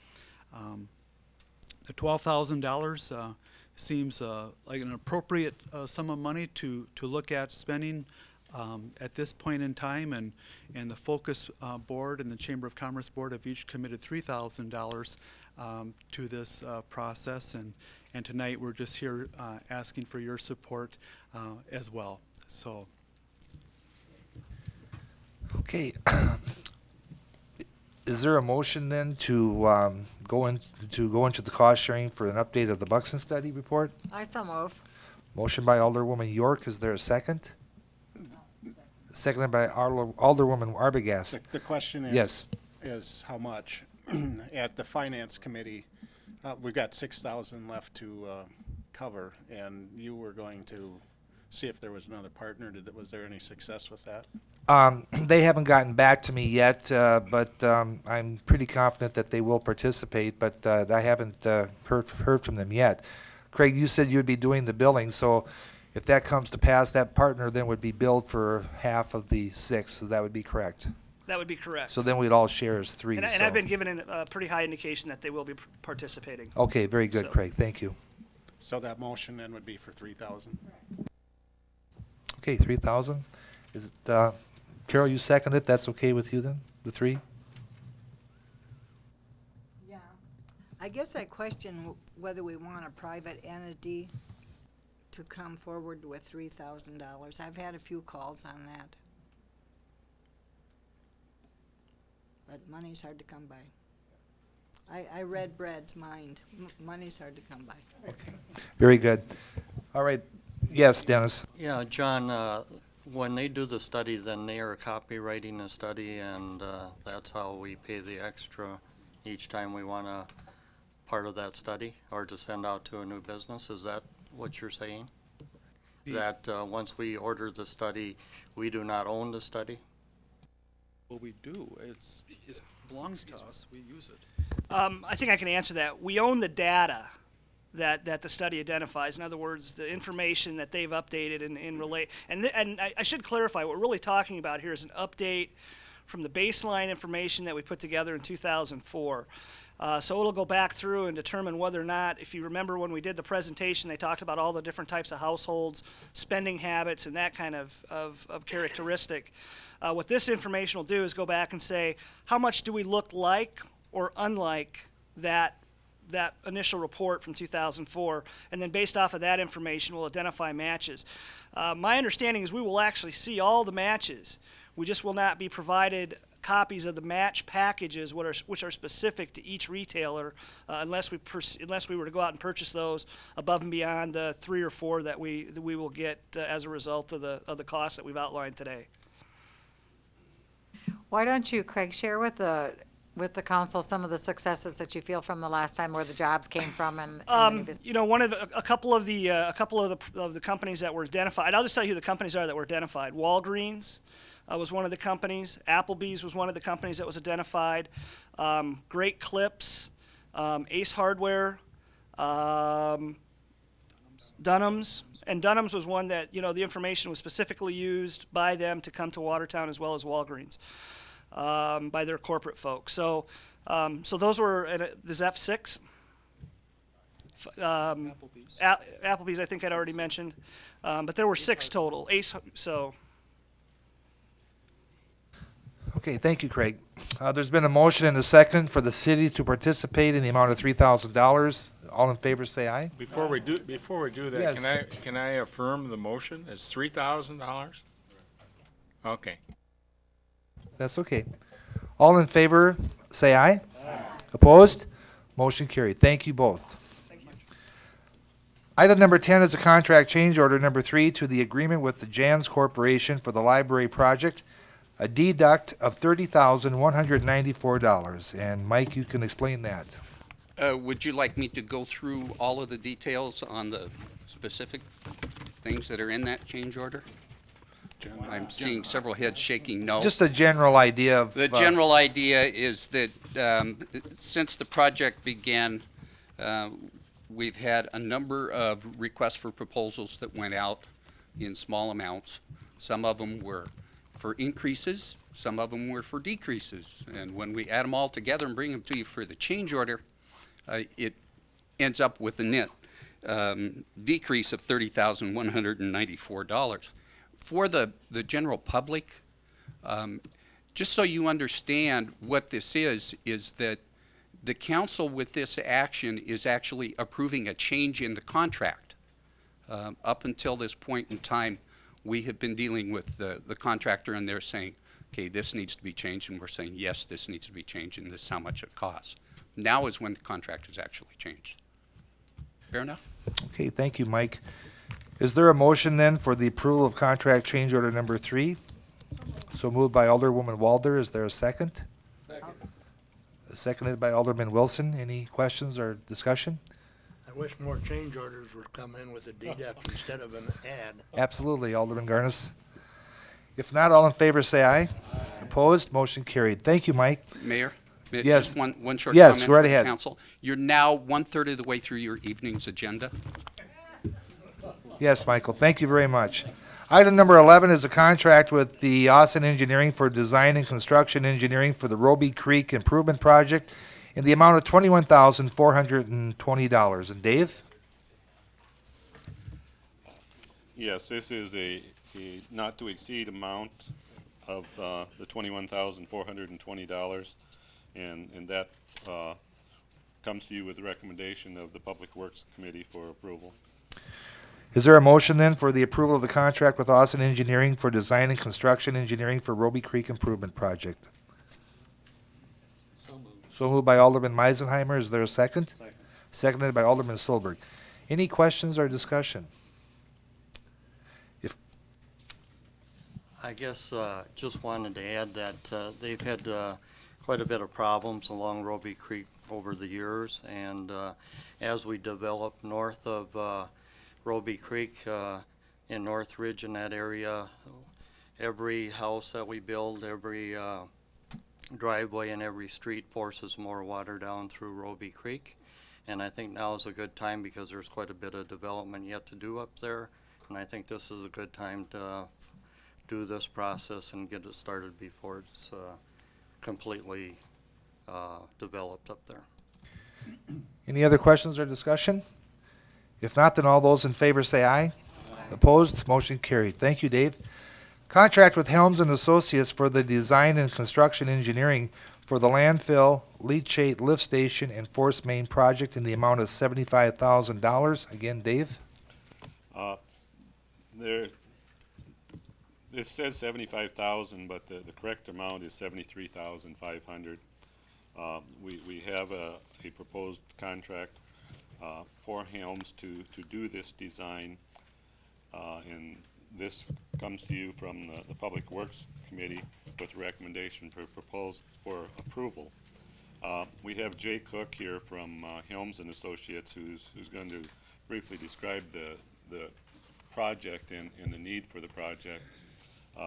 The $12,000 seems like an appropriate sum of money to look at spending at this point in time, and the Focus Board and the Chamber of Commerce Board have each committed $3,000 to this process, and tonight we're just here asking for your support as well. So. Okay. Is there a motion then to go into the cost sharing for an update of the Buxton study report? I so move. Motion by Alderwoman York. Is there a second? Seconded by Alderwoman Arbogast. The question is. Yes. Is how much? At the Finance Committee, we've got 6,000 left to cover, and you were going to see if there was another partner. Was there any success with that? They haven't gotten back to me yet, but I'm pretty confident that they will participate, but I haven't heard from them yet. Craig, you said you'd be doing the billing, so if that comes to pass, that partner then would be billed for half of the 6, so that would be correct. That would be correct. So then we'd all share as 3. And so. I've been given a pretty high indication that they will be participating. Okay, very good, So- Craig. Thank you. So that motion then would be for 3,000. Okay, 3,000. Is it, Carol, you second it? That's okay with you then, the 3? Yeah. I guess I question whether we want a private entity to come forward with $3,000. I've had a few calls on that. But money's hard to come by. I read Brad's mind. Money's hard to come by. Very good. All right. Yes, Dennis. Yeah, John, when they do the study, then they are copywriting the study, and that's how we pay the extra each time we want a part of that study, or to send out to a new business. Is that what you're saying? That once we order the study, we do not own the study? Well, we do. It belongs to us. We use it. I think I can answer that. We own the data that the study identifies. In other words, the information that they've updated in relate. And I should clarify, what we're really talking about here is an update from the baseline information that we put together in 2004. So it'll go back through and determine whether or not, if you remember when we did the presentation, they talked about all the different types of households, spending habits, and that kind of characteristic. What this information will do is go back and say, how much do we look like or unlike that initial report from 2004, and then based off of that information, we'll identify matches. My understanding is we will actually see all the matches. We just will not be provided copies of the match packages, which are specific to each retailer, unless we were to go out and purchase those above and beyond the 3 or 4 that we will get as a result of the costs that we've outlined today. Why don't you, Craig, share with the council some of the successes that you feel from the last time, where the jobs came from, and you know, a couple of the companies that were identified. I'll just tell you who the companies are that were identified. Walgreens was one of the companies. Applebee's was one of the companies that was identified. Great Clips, Ace Hardware, Dunham's. And Dunham's was one that, you know, the information was specifically used by them to come to Watertown, as well as Walgreens, by their corporate folks. So those were, is that 6? Applebee's. Applebee's, I think I'd already mentioned. But there were 6 total. Okay, thank you, Craig. There's been a motion and a second for the city to participate in the amount of $3,000. All in favor, say aye. Before we do that, Yes. can I affirm the motion? It's $3,000? Okay. That's okay. All in favor, say aye. Aye. Opposed? Motion carried. Thank you both. Item number 10 is a contract change order number 3 to the agreement with the Jans Corporation for the library project, a deduct of $30,194. And Mike, you can explain that. Would you like me to go through all of the details on the specific things that are in that change order? I'm seeing several heads shaking no. Just a general idea of... The general idea is that since the project began, we've had a number of requests for proposals that went out in small amounts. Some of them were for increases, some of them were for decreases. And when we add them all together and bring them to you for the change order, it ends up with a net decrease of $30,194. For the general public, just so you understand what this is that the council with this action is actually approving a change in the contract. Up until this point in time, we have been dealing with the contractor, and they're saying, okay, this needs to be changed, and we're saying, yes, this needs to be changed, and this is how much it costs. Now is when the contract is actually changed. Fair enough? Okay, thank you, Mike. Is there a motion then for the approval of contract change order number 3? So moved by Alderwoman Walder. Is there a second? Seconded by Alderman Wilson. Any questions or discussion? I wish more change orders would come in with a deduct instead of an add. Absolutely, Alderman Garnis. If not, all in favor say aye. Opposed? Motion carried. Thank you, Mike. Mayor? Yes. Just one short Yes, comment go right for the ahead. council. You're now 1/3 of the way through your evening's agenda. Yes, Michael, thank you very much. Item number 11 is a contract with the Austin Engineering for design and construction engineering for the Roby Creek Improvement Project in the amount of $21,420. And Dave? Yes, this is a not to exceed amount of the $21,420, and that comes to you with the recommendation of the Public Works Committee for approval. Is there a motion then for the approval of the contract with Austin Engineering for design and construction engineering for Roby Creek Improvement Project? So moved by Alderman Meisenheimer. Is there a second? Seconded by Alderman Solberg. Any questions or discussion? I guess just wanted to add that they've had quite a bit of problems along Roby Creek over the years, and as we develop north of Roby Creek in Northridge in that area, every house that we build, every driveway and every street forces more water down through Roby Creek. And I think now is a good time because there's quite a bit of development yet to do up there. And I think this is a good time to do this process and get it started before it's completely developed up there. Any other questions or discussion? If not, then all those in favor say aye. Opposed? Motion carried. Thank you, Dave. Contract with Helms and Associates for the design and construction engineering for the landfill, leachate lift station, and force main project in the amount of $75,000. Again, Dave? This says 75,000, but the correct amount is 73,500. We have a proposed contract for Helms to do this design, and this comes to you from the Public Works Committee with recommendation for approval. We have Jay Cook here from Helms and Associates, who's going to briefly describe the project and the need for the project.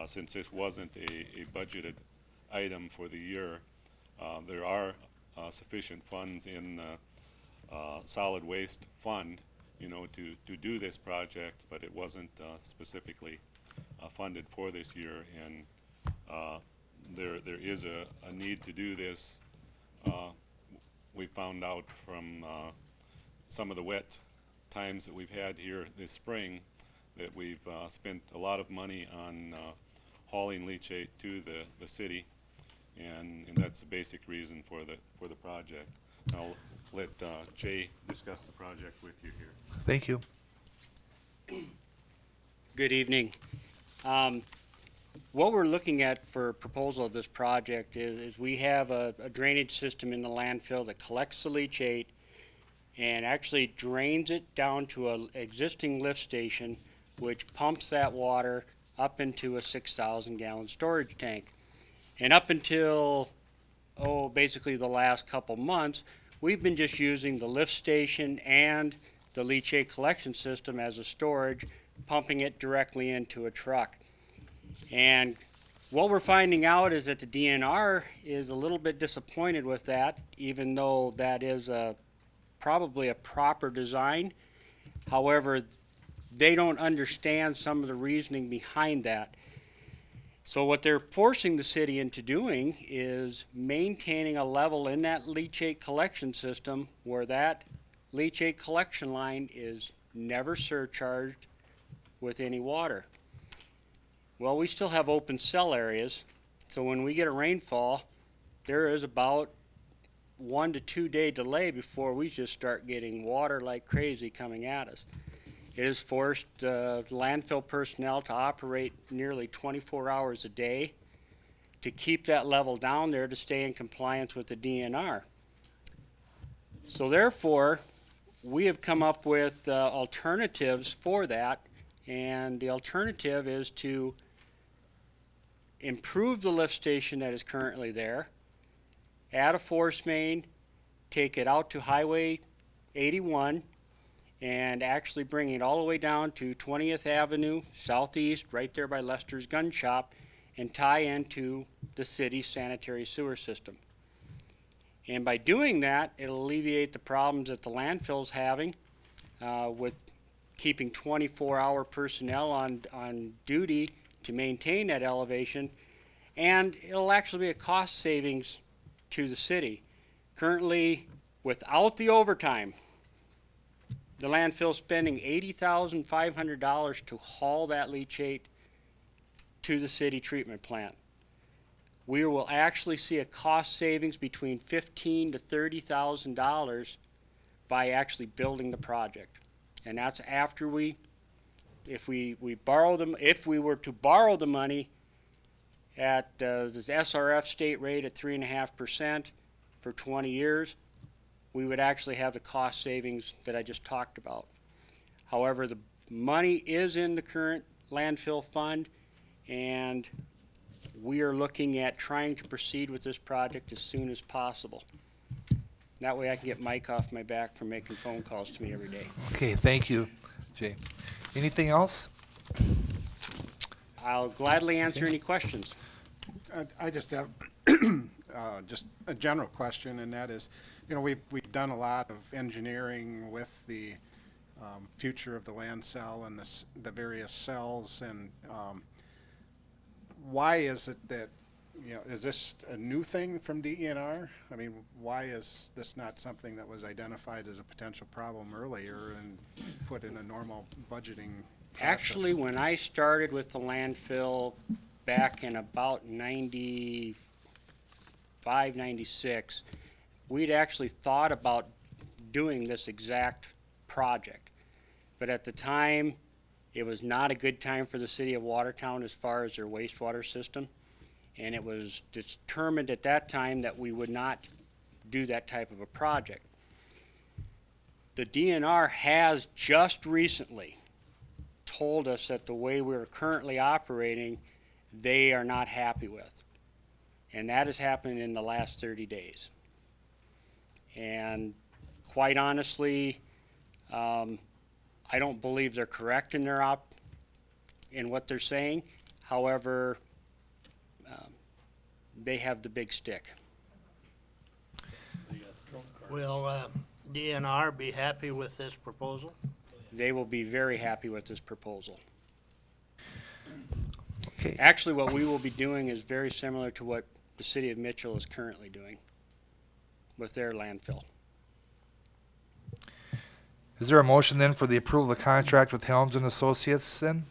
Since this wasn't a budgeted item for the year, there are sufficient funds in the solid waste fund, to do this project, but it wasn't specifically funded for this year, and there is a need to do this. We found out from some of the wet times that we've had here this spring that we've spent a lot of money on hauling leachate to the city, and that's the basic reason for the project. I'll let Jay discuss the project with you here. Thank you. Good evening. What we're looking at for proposal of this project is we have a drainage system in the landfill that collects the leachate and actually drains it down to an existing lift station, which pumps that water up into a 6,000 gallon storage tank. And up until, basically the last couple months, we've been just using the lift station and the leachate collection system as a storage, pumping it directly into a truck. And what we're finding out is that the DNR is a little bit disappointed with that, even though that is probably a proper design. However, they don't understand some of the reasoning behind that. So what they're forcing the city into doing is maintaining a level in that leachate collection system where that leachate collection line is never surcharged with any water. Well, we still have open cell areas, so when we get a rainfall, there is about 1 to 2 day delay before we just start getting water like crazy coming at us. It has forced landfill personnel to operate nearly 24 hours a day to keep that level down there to stay in compliance with the DNR. So therefore, we have come up with alternatives for that, and the alternative is to improve the lift station that is currently there, add a force main, take it out to Highway 81, and actually bring it all the way down to 20th Avenue Southeast, right there by Lester's Gun Shop, and tie into the city's sanitary sewer system. And by doing that, it'll alleviate the problems that the landfill's having with keeping 24-hour personnel on duty to maintain that elevation, and it'll actually be a cost savings to the city. Currently, without the overtime, the landfill's spending $80,500 to haul that leachate to the city treatment plant. We will actually see a cost savings between $15,000 to $30,000 by actually building the project. And that's after if we were to borrow the money at the SRF state rate at 3.5% for 20 years, we would actually have the cost savings that I just talked about. However, the money is in the current landfill fund, and we are looking at trying to proceed with this project as soon as possible. That way I can get Mike off my back from making phone calls to me every day. Okay, thank you, Jay. Anything else? I'll gladly answer any questions. I just have just a general question, and that is, you know, we've done a lot of engineering with the future of the land cell and the various cells, and why is it that, you know, is this a new thing from DENR? I mean, why is this not something that was identified as a potential problem earlier and put in a normal budgeting process? Actually, when I started with the landfill back in about 95, 96, we'd actually thought about doing this exact project. But at the time, it was not a good time for the city of Watertown as far as their wastewater system. And it was determined at that time that we would not do that type of a project. The DNR has just recently told us that the way we're currently operating, they are not happy with. And that has happened in the last 30 days. And quite honestly, I don't believe they're correct in in what they're saying. However, they have the big stick. Will DNR be happy with this proposal? They will be very happy with this proposal. Okay. Actually, what we will be doing is very similar to what the city of Mitchell is currently doing with their landfill. Is there a motion then for the approval of the contract with Helms and Associates then?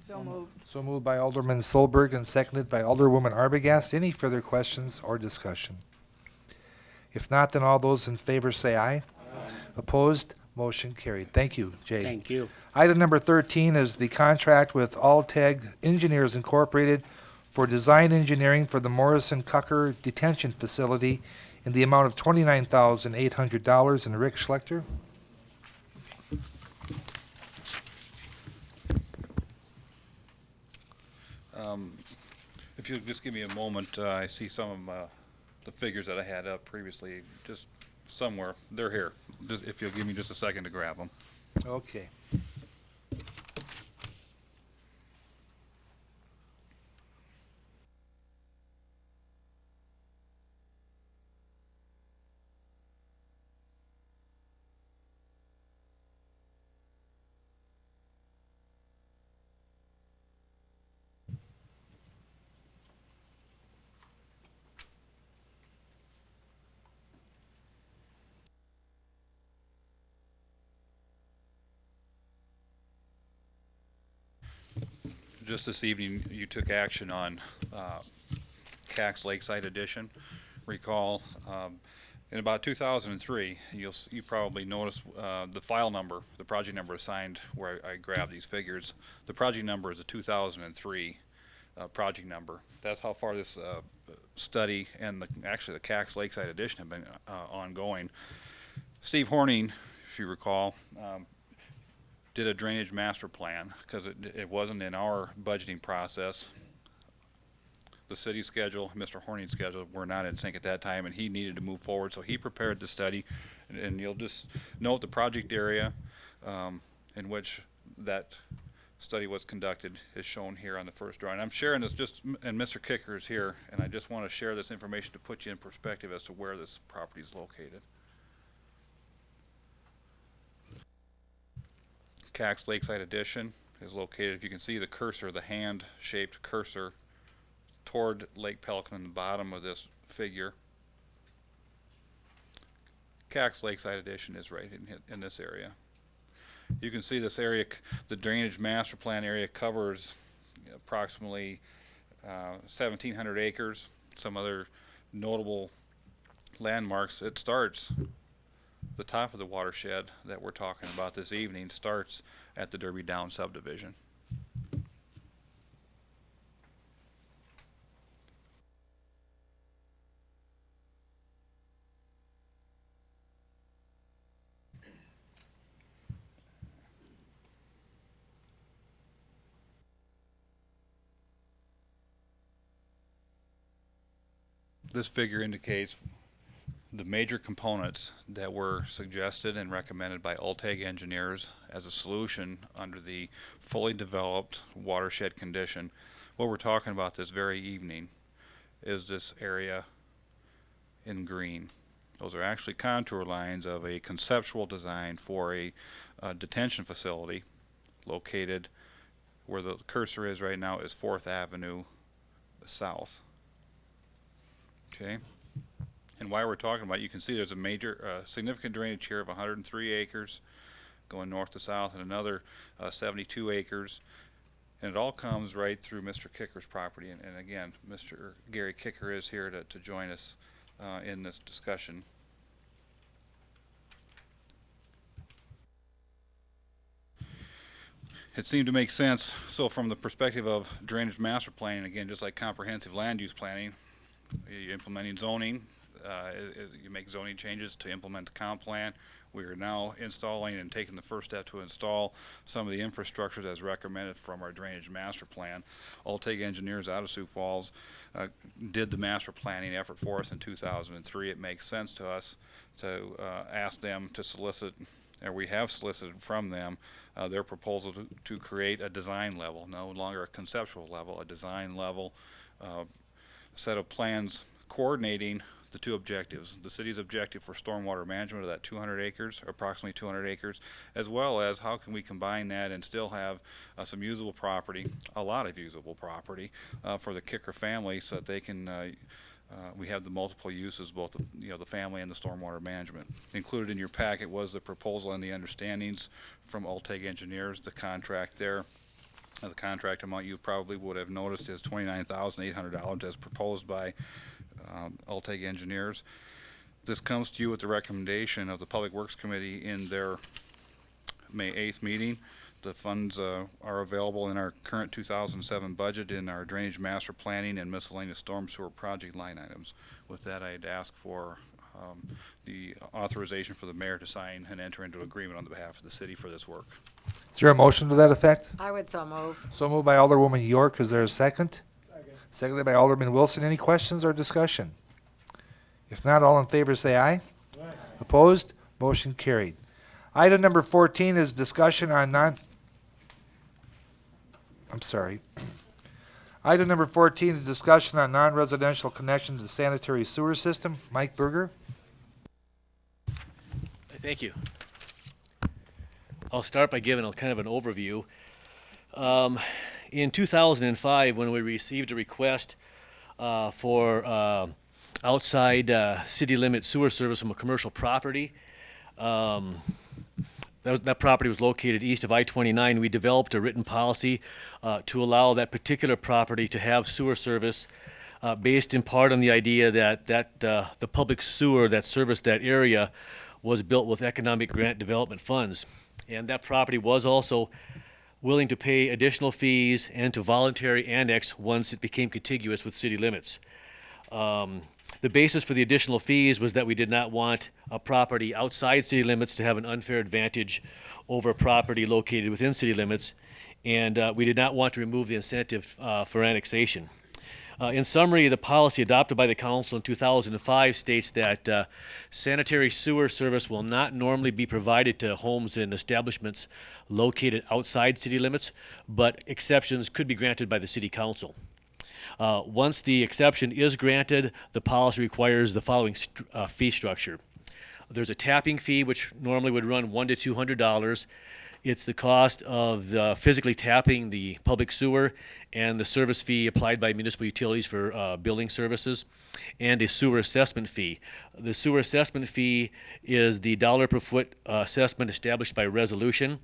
So moved. So moved by Alderman Solberg and seconded by Alderwoman Arbogast. Any further questions or discussion? If not, then all those in favor say aye. Opposed? Motion carried. Thank you, Jay. Thank you. Item number 13 is the contract with Alteg Engineers Incorporated for design engineering for the Morrison Cucker Detention Facility in the amount of $29,800. And Rick Schlechter? If you'll just give me a moment, I see some of the figures that I had up previously, just somewhere. They're here. If you'll give me just a second to grab them. Okay. Just this evening, you took action on Cax Lakeside Edition. Recall, in about 2003, you probably noticed the file number, the project number assigned where I grabbed these figures. The project number is a 2003 project number. That's how far this study and actually the Cax Lakeside addition have been ongoing. Steve Horning, if you recall, did a drainage master plan because it wasn't in our budgeting process. The city schedule, Mr. Horning's schedule, were not in sync at that time, and he needed to move forward. So he prepared the study, and you'll just note the project area in which that study was conducted is shown here on the first drawing. I'm sharing this and Mr. Kicker is here, and I just want to share this information to put you in perspective as to where this property is located. Cax Lakeside Addition is located, if you can see the cursor, the hand-shaped cursor toward Lake Pelican in the bottom of this figure. Cax Lakeside Addition is right in this area. You can see this area, the drainage master plan area covers approximately 1,700 acres. Some other notable landmarks. It starts, the top of the watershed that we're talking about this evening starts at the Derby Down subdivision. This figure indicates the major components that were suggested and recommended by Ulteg engineers as a solution under the fully developed watershed condition. What we're talking about this very evening is this area in green. Those are actually contour lines of a conceptual design for a detention facility located where the cursor is right now is 4th Avenue South. Okay, and while we're talking about it, you can see there's a major, significant drainage here of 103 acres going north to south and another 72 acres. And it all comes right through Mr. Kicker's property. And again, Mr. Gary Kicker is here to join us in this discussion. It seemed to make sense. So from the perspective of drainage master planning, again, just like comprehensive land use planning, you're implementing zoning, you make zoning changes to implement the comp plan. We are now installing and taking the first step to install some of the infrastructure that's recommended from our drainage master plan. Ulteg engineers out of Sioux Falls did the master planning effort for us in 2003. It makes sense to us to ask them to solicit, or we have solicited from them, their proposal to create a design level, no longer a conceptual level, a design level set of plans coordinating the two objectives, the city's objective for stormwater management of that 200 acres, or approximately 200 acres, as well as how can we combine that and still have some usable property, a lot of usable property for the Kicker family, so that they can we have the multiple uses, both the family and the stormwater management. Included in your packet was the proposal and the understandings from Ulteg engineers. The contract there, the contract amount you probably would have noticed is $29,800 as proposed by Ulteg engineers. This comes to you with the recommendation of the Public Works Committee in their May 8th meeting. The funds are available in our current 2007 budget in our drainage master planning and miscellaneous storm sewer project line items. With that, I'd ask for the authorization for the mayor to sign and enter into agreement on behalf of the city for this work. Is there a motion to that effect? I would so move. So moved by Alderwoman York. Is there a second? Seconded by Alderman Wilson. Any questions or discussion? If not, all in favor say aye. Aye. Opposed? Motion carried. Item number 14 is discussion on Item number 14 is discussion on non-residential connection to the sanitary sewer system. Mike Berger. Thank you. I'll start by giving kind of an overview. In 2005, when we received a request for outside city limit sewer service from a commercial property, that property was located east of I-29. We developed a written policy to allow that particular property to have sewer service based in part on the idea that the public sewer that serviced that area was built with economic grant development funds. And that property was also willing to pay additional fees and to voluntarily annex once it became contiguous with city limits. The basis for the additional fees was that we did not want a property outside city limits to have an unfair advantage over a property located within city limits, and we did not want to remove the incentive for annexation. In summary, the policy adopted by the council in 2005 states that sanitary sewer service will not normally be provided to homes and establishments located outside city limits, but exceptions could be granted by the city council. Once the exception is granted, the policy requires the following fee structure. There's a tapping fee, which normally would run $100 to $200. It's the cost of physically tapping the public sewer and the service fee applied by municipal utilities for building services, and a sewer assessment fee. The sewer assessment fee is the dollar per foot assessment established by resolution,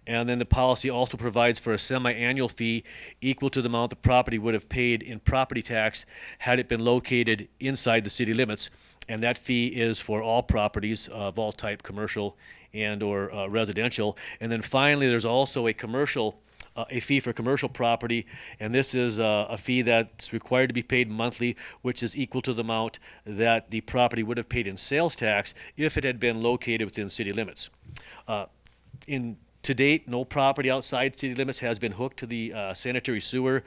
and then the policy also provides for a semi-annual fee equal to the amount the property would have paid in property tax had it been located inside the city limits, and that fee is for all properties of all type, commercial and or residential. And then finally, there's also a fee for commercial property, and this is a fee that's required to be paid monthly, which is equal to the amount that the property would have paid in sales tax if it had been located within city limits. To date, no property outside city limits has been hooked to the sanitary sewer.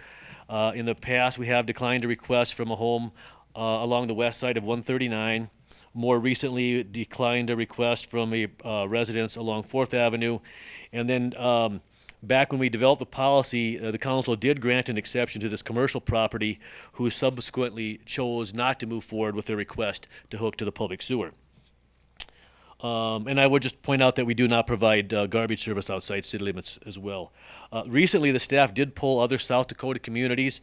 In the past, we have declined a request from a home along the west side of 139. More recently, declined a request from a residence along 4th Avenue. And then back when we developed the policy, the council did grant an exception to this commercial property who subsequently chose not to move forward with their request to hook to the public sewer. And I would just point out that we do not provide garbage service outside city limits as well. Recently, the staff did poll other South Dakota communities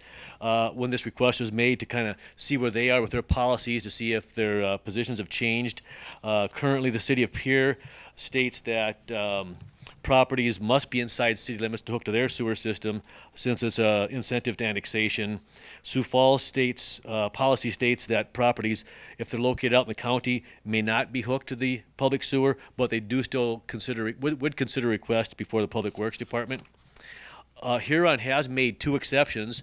when this request was made to kind of see where they are with their policies, to see if their positions have changed. Currently, the city of Pierre states that properties must be inside city limits to hook to their sewer system, since it's an incentive to annexation. Sioux Falls states policy states that properties, if they're located out in the county, may not be hooked to the public sewer, but they do still would consider requests before the Public Works Department. Huron has made 2 exceptions.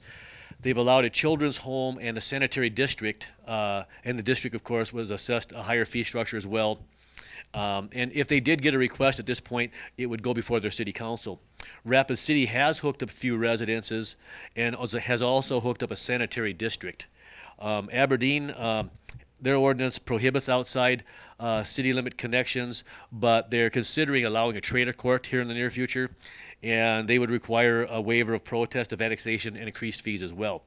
They've allowed a children's home and a sanitary district, and the district, of course, was assessed a higher fee structure as well. And if they did get a request at this point, it would go before their city council. Rapid City has hooked up a few residences and has also hooked up a sanitary district. Aberdeen, their ordinance prohibits outside city limit connections, but they're considering allowing a trailer court here in the near future, and they would require a waiver of protest of annexation and increased fees as well.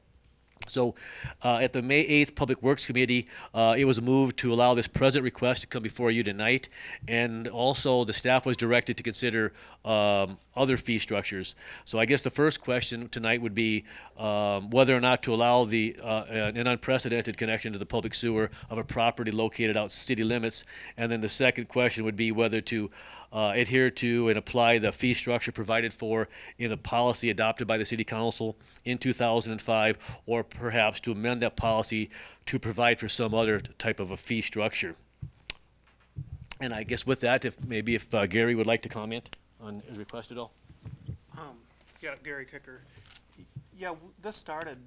So at the May 8th Public Works Committee, it was moved to allow this present request to come before you tonight, and also the staff was directed to consider other fee structures. So I guess the first question tonight would be whether or not to allow an unprecedented connection to the public sewer of a property located out city limits, and then the second question would be whether to adhere to and apply the fee structure provided for in the policy adopted by the City Council in 2005, or perhaps to amend that policy to provide for some other type of a fee structure. And I guess with that, if Gary would like to comment on his request at all. Yeah, Gary Kicker. Yeah, this started,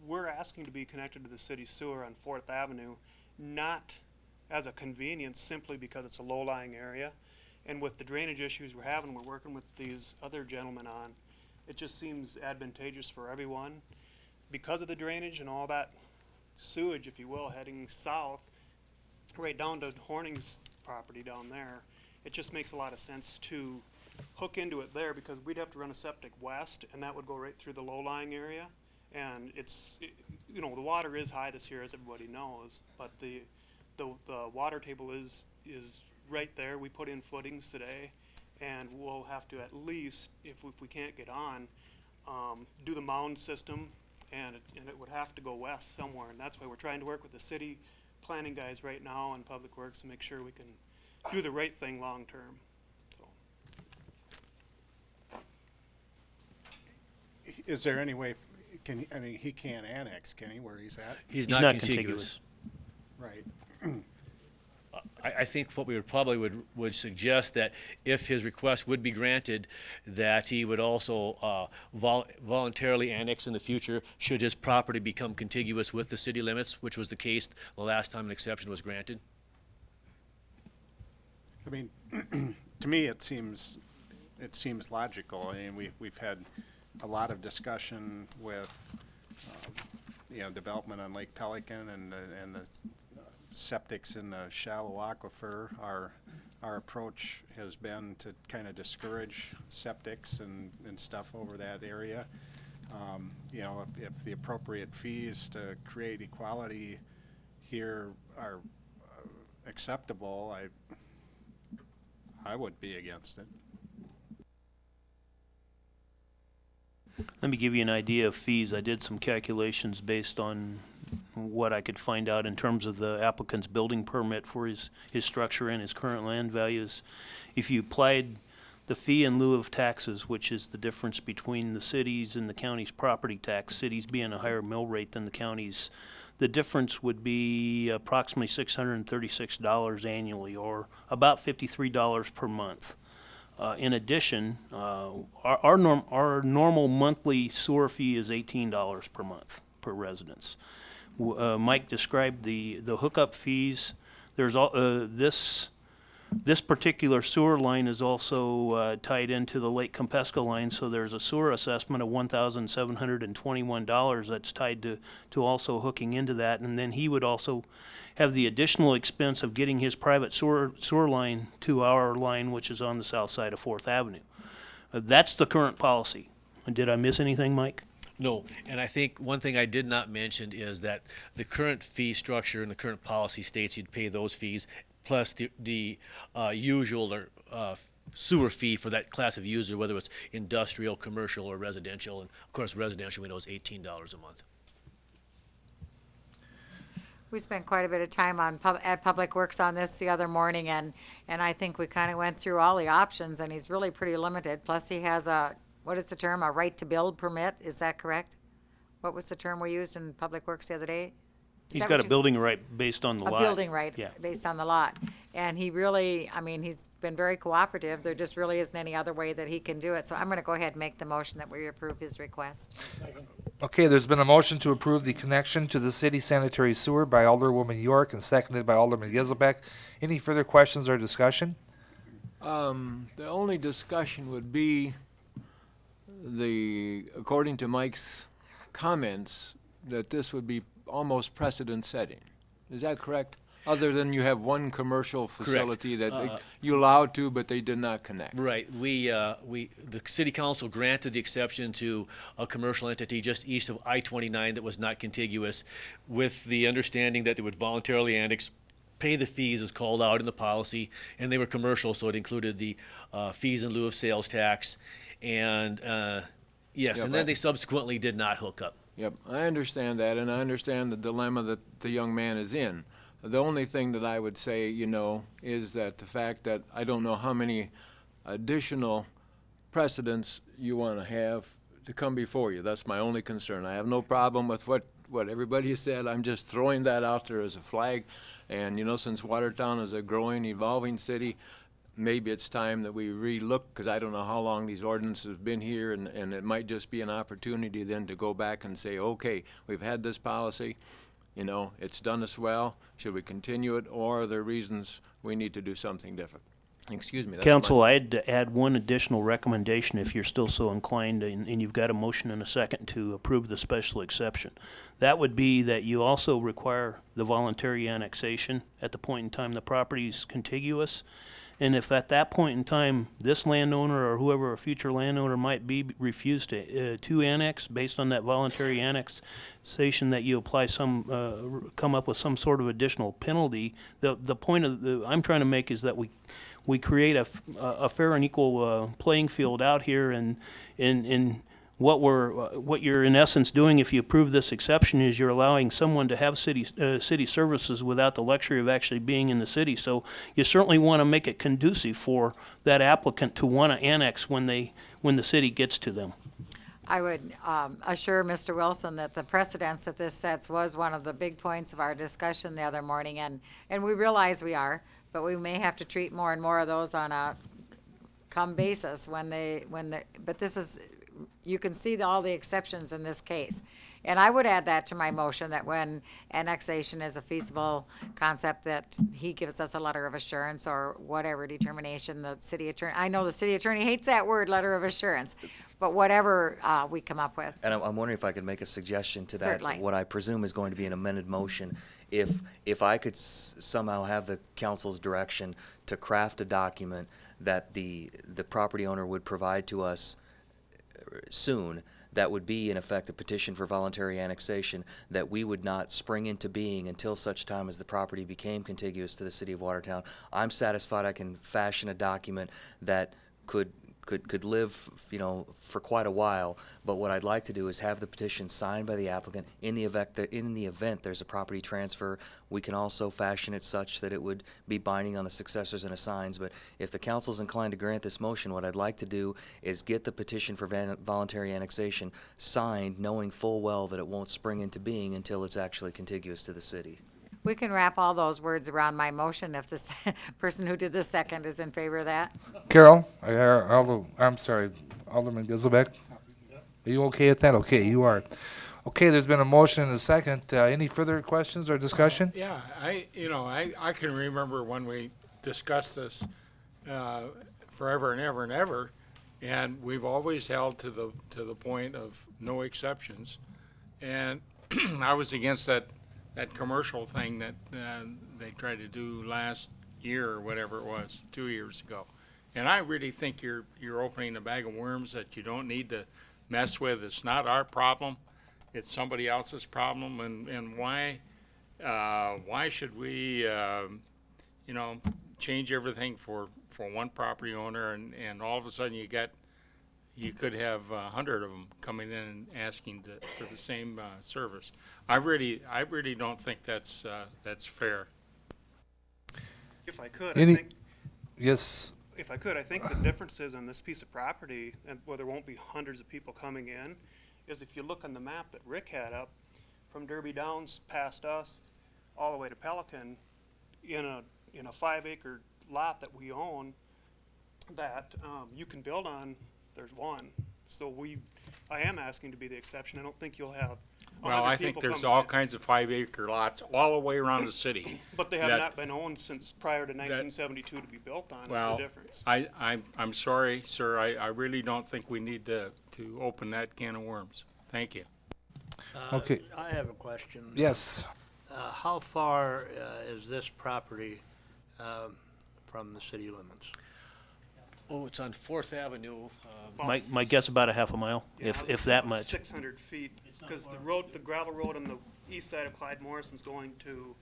we're asking to be connected to the city sewer on 4th Avenue, not as a convenience, simply because it's a low-lying area. And with the drainage issues we're having, we're working with these other gentlemen on, it just seems advantageous for everyone. Because of the drainage and all that sewage, if you will, heading south, right down to Horning's property down there, it just makes a lot of sense to hook into it there, because we'd have to run a septic west, and that would go right through the low-lying area. And you know, the water is high this year, as everybody knows, but the water table is right there. We put in footings today, and we'll have to at least, if we can't get on, do the mound system, and it would have to go west somewhere, and that's why we're trying to work with the city planning guys right now and Public Works to make sure we can do the right thing long term. Is there any way, he can't annex, can he, where he's at? He's not contiguous. Right. I think what we would probably would suggest that if his request would be granted, that he would also voluntarily annex in the future should his property become contiguous with the city limits, which was the case the last time an exception was granted. I mean, to me, it seems logical. I mean, we've had a lot of discussion with, development on Lake Pelican and the septics in the shallow aquifer. Our approach has been to kind of discourage septics and stuff over that area. If the appropriate fees to create equality here are acceptable, I would be against it. Let me give you an idea of fees. I did some calculations based on what I could find out in terms of the applicant's building permit for his structure and his current land values. If you applied the fee in lieu of taxes, which is the difference between the city's and the county's property tax, cities being a higher mill rate than the county's, the difference would be approximately $636 annually, or about $53 per month. In addition, our normal monthly sewer fee is $18 per month per residence. Mike described the hookup fees. There's this particular sewer line is also tied into the Lake Compesca line, so there's a sewer assessment of $1,721 that's tied to also hooking into that, and then he would also have the additional expense of getting his private sewer line to our line, which is on the south side of 4th Avenue. That's the current policy. Did I miss anything, Mike? No, and I think one thing I did not mention is that the current fee structure and the current policy states you'd pay those fees plus the usual or sewer fee for that class of user, whether it's industrial, commercial, or residential. And of course, residential we know is $18 a month. We spent quite a bit of time at Public Works on this the other morning, and I think we kind of went through all the options, and he's really pretty limited. Plus, he has what is the term, a right to build permit, is that correct? What was the term we used in Public Works the other day? He's got a building right based on the lot. A building right, Yeah. based on the lot. And he really, he's been very cooperative. There just really isn't any other way that he can do it. So I'm gonna go ahead and make the motion that we approve his request. Okay, there's been a motion to approve the connection to the city sanitary sewer by Alderwoman York and seconded by Alderman Giselbeck. Any further questions or discussion? The only discussion would be according to Mike's comments, that this would be almost precedent setting. Is that correct? Other than you have one commercial facility that you allowed to, but they did not connect. Right. The city council granted the exception to a commercial entity just east of I-29 that was not contiguous, with the understanding that they would voluntarily annex, pay the fees as called out in the policy, and they were commercial, so it included the fees in lieu of sales tax, and yes, Yeah, and then they subsequently did not hook up. Yep, I understand that, and I understand the dilemma that the young man is in. The only thing that I would say, is that the fact that I don't know how many additional precedents you want to have to come before you. That's my only concern. I have no problem with what everybody has said. I'm just throwing that out there as a flag. And, since Watertown is a growing, evolving city, maybe it's time that we re-look, because I don't know how long these ordinances have been here, and it might just be an opportunity then to go back and say, okay, we've had this policy, it's done us well, should we continue it, or are there reasons we need to do something different? Excuse me. Council, I had to add one additional recommendation if you're still so inclined, and you've got a motion and a second to approve the special exception. That would be that you also require the voluntary annexation at the point in time the property's contiguous. And if at that point in time, this landowner or whoever a future landowner might be refused to annex based on that voluntary annexation, that you apply come up with some sort of additional penalty. The point I'm trying to make is that we create a fair and equal playing field out here, and what you're in essence doing if you approve this exception is you're allowing someone to have city services without the luxury of actually being in the city. So you certainly want to make it conducive for that applicant to want to annex when the city gets to them. I would assure Mr. Wilson that the precedence that this sets was one of the big points of our discussion the other morning, and we realize we are, but we may have to treat more and more of those on a come basis but this is, you can see all the exceptions in this case. And I would add that to my motion, that when annexation is a feasible concept, that he gives us a letter of assurance or whatever determination the city attorney, I know the city attorney hates that word, letter of assurance, but whatever we come up with. And I'm wondering if I could make a suggestion to that. Certainly. What I presume is going to be an amended motion. If I could somehow have the council's direction to craft a document that the property owner would provide to us soon, that would be in effect a petition for voluntary annexation that we would not spring into being until such time as the property became contiguous to the city of Watertown. I'm satisfied I can fashion a document that could live, for quite a while, but what I'd like to do is have the petition signed by the applicant. In the event there's a property transfer, we can also fashion it such that it would be binding on the successors and assigns. But if the council's inclined to grant this motion, what I'd like to do is get the petition for voluntary annexation signed, knowing full well that it won't spring into being until it's actually contiguous to the city. We can wrap all those words around my motion if the person who did the second is in favor of that. Carol, I'm sorry, Alderman Giselbeck? Are you okay with that? Okay, you are. Okay, there's been a motion and a second. Any further questions or discussion? Yeah, I can remember when we discussed this forever and ever and ever, and we've always held to the point of no exceptions. And I was against that commercial thing that they tried to do last year or whatever it was, 2 years ago. And I really think you're opening a bag of worms that you don't need to mess with. It's not our problem. It's somebody else's problem. And why should we, change everything for one property owner and all of a sudden you could have 100 of them coming in and asking for the same service. I really don't think that's fair. If I could, Yes. If I could, I think the differences on this piece of property, and where there won't be hundreds of people coming in, is if you look on the map that Rick had up, from Derby Downs past us, all the way to Pelican, in a 5-acre lot that we own, that you can build on. There's one. So I am asking to be the exception. I don't think you'll have. Well, I think there's all kinds of 5-acre lots all the way around the city. But they have not been owned since prior to 1972 to be built on. Well, is the difference. I'm sorry, sir. I really don't think we need to open that can of worms. Thank you. Okay. I have a question. Yes. How far is this property from the city limits? Oh, it's on 4th Avenue. My guess about a half a mile, if that much. 600 feet, because the gravel road on the east side of Clyde Morrison's going to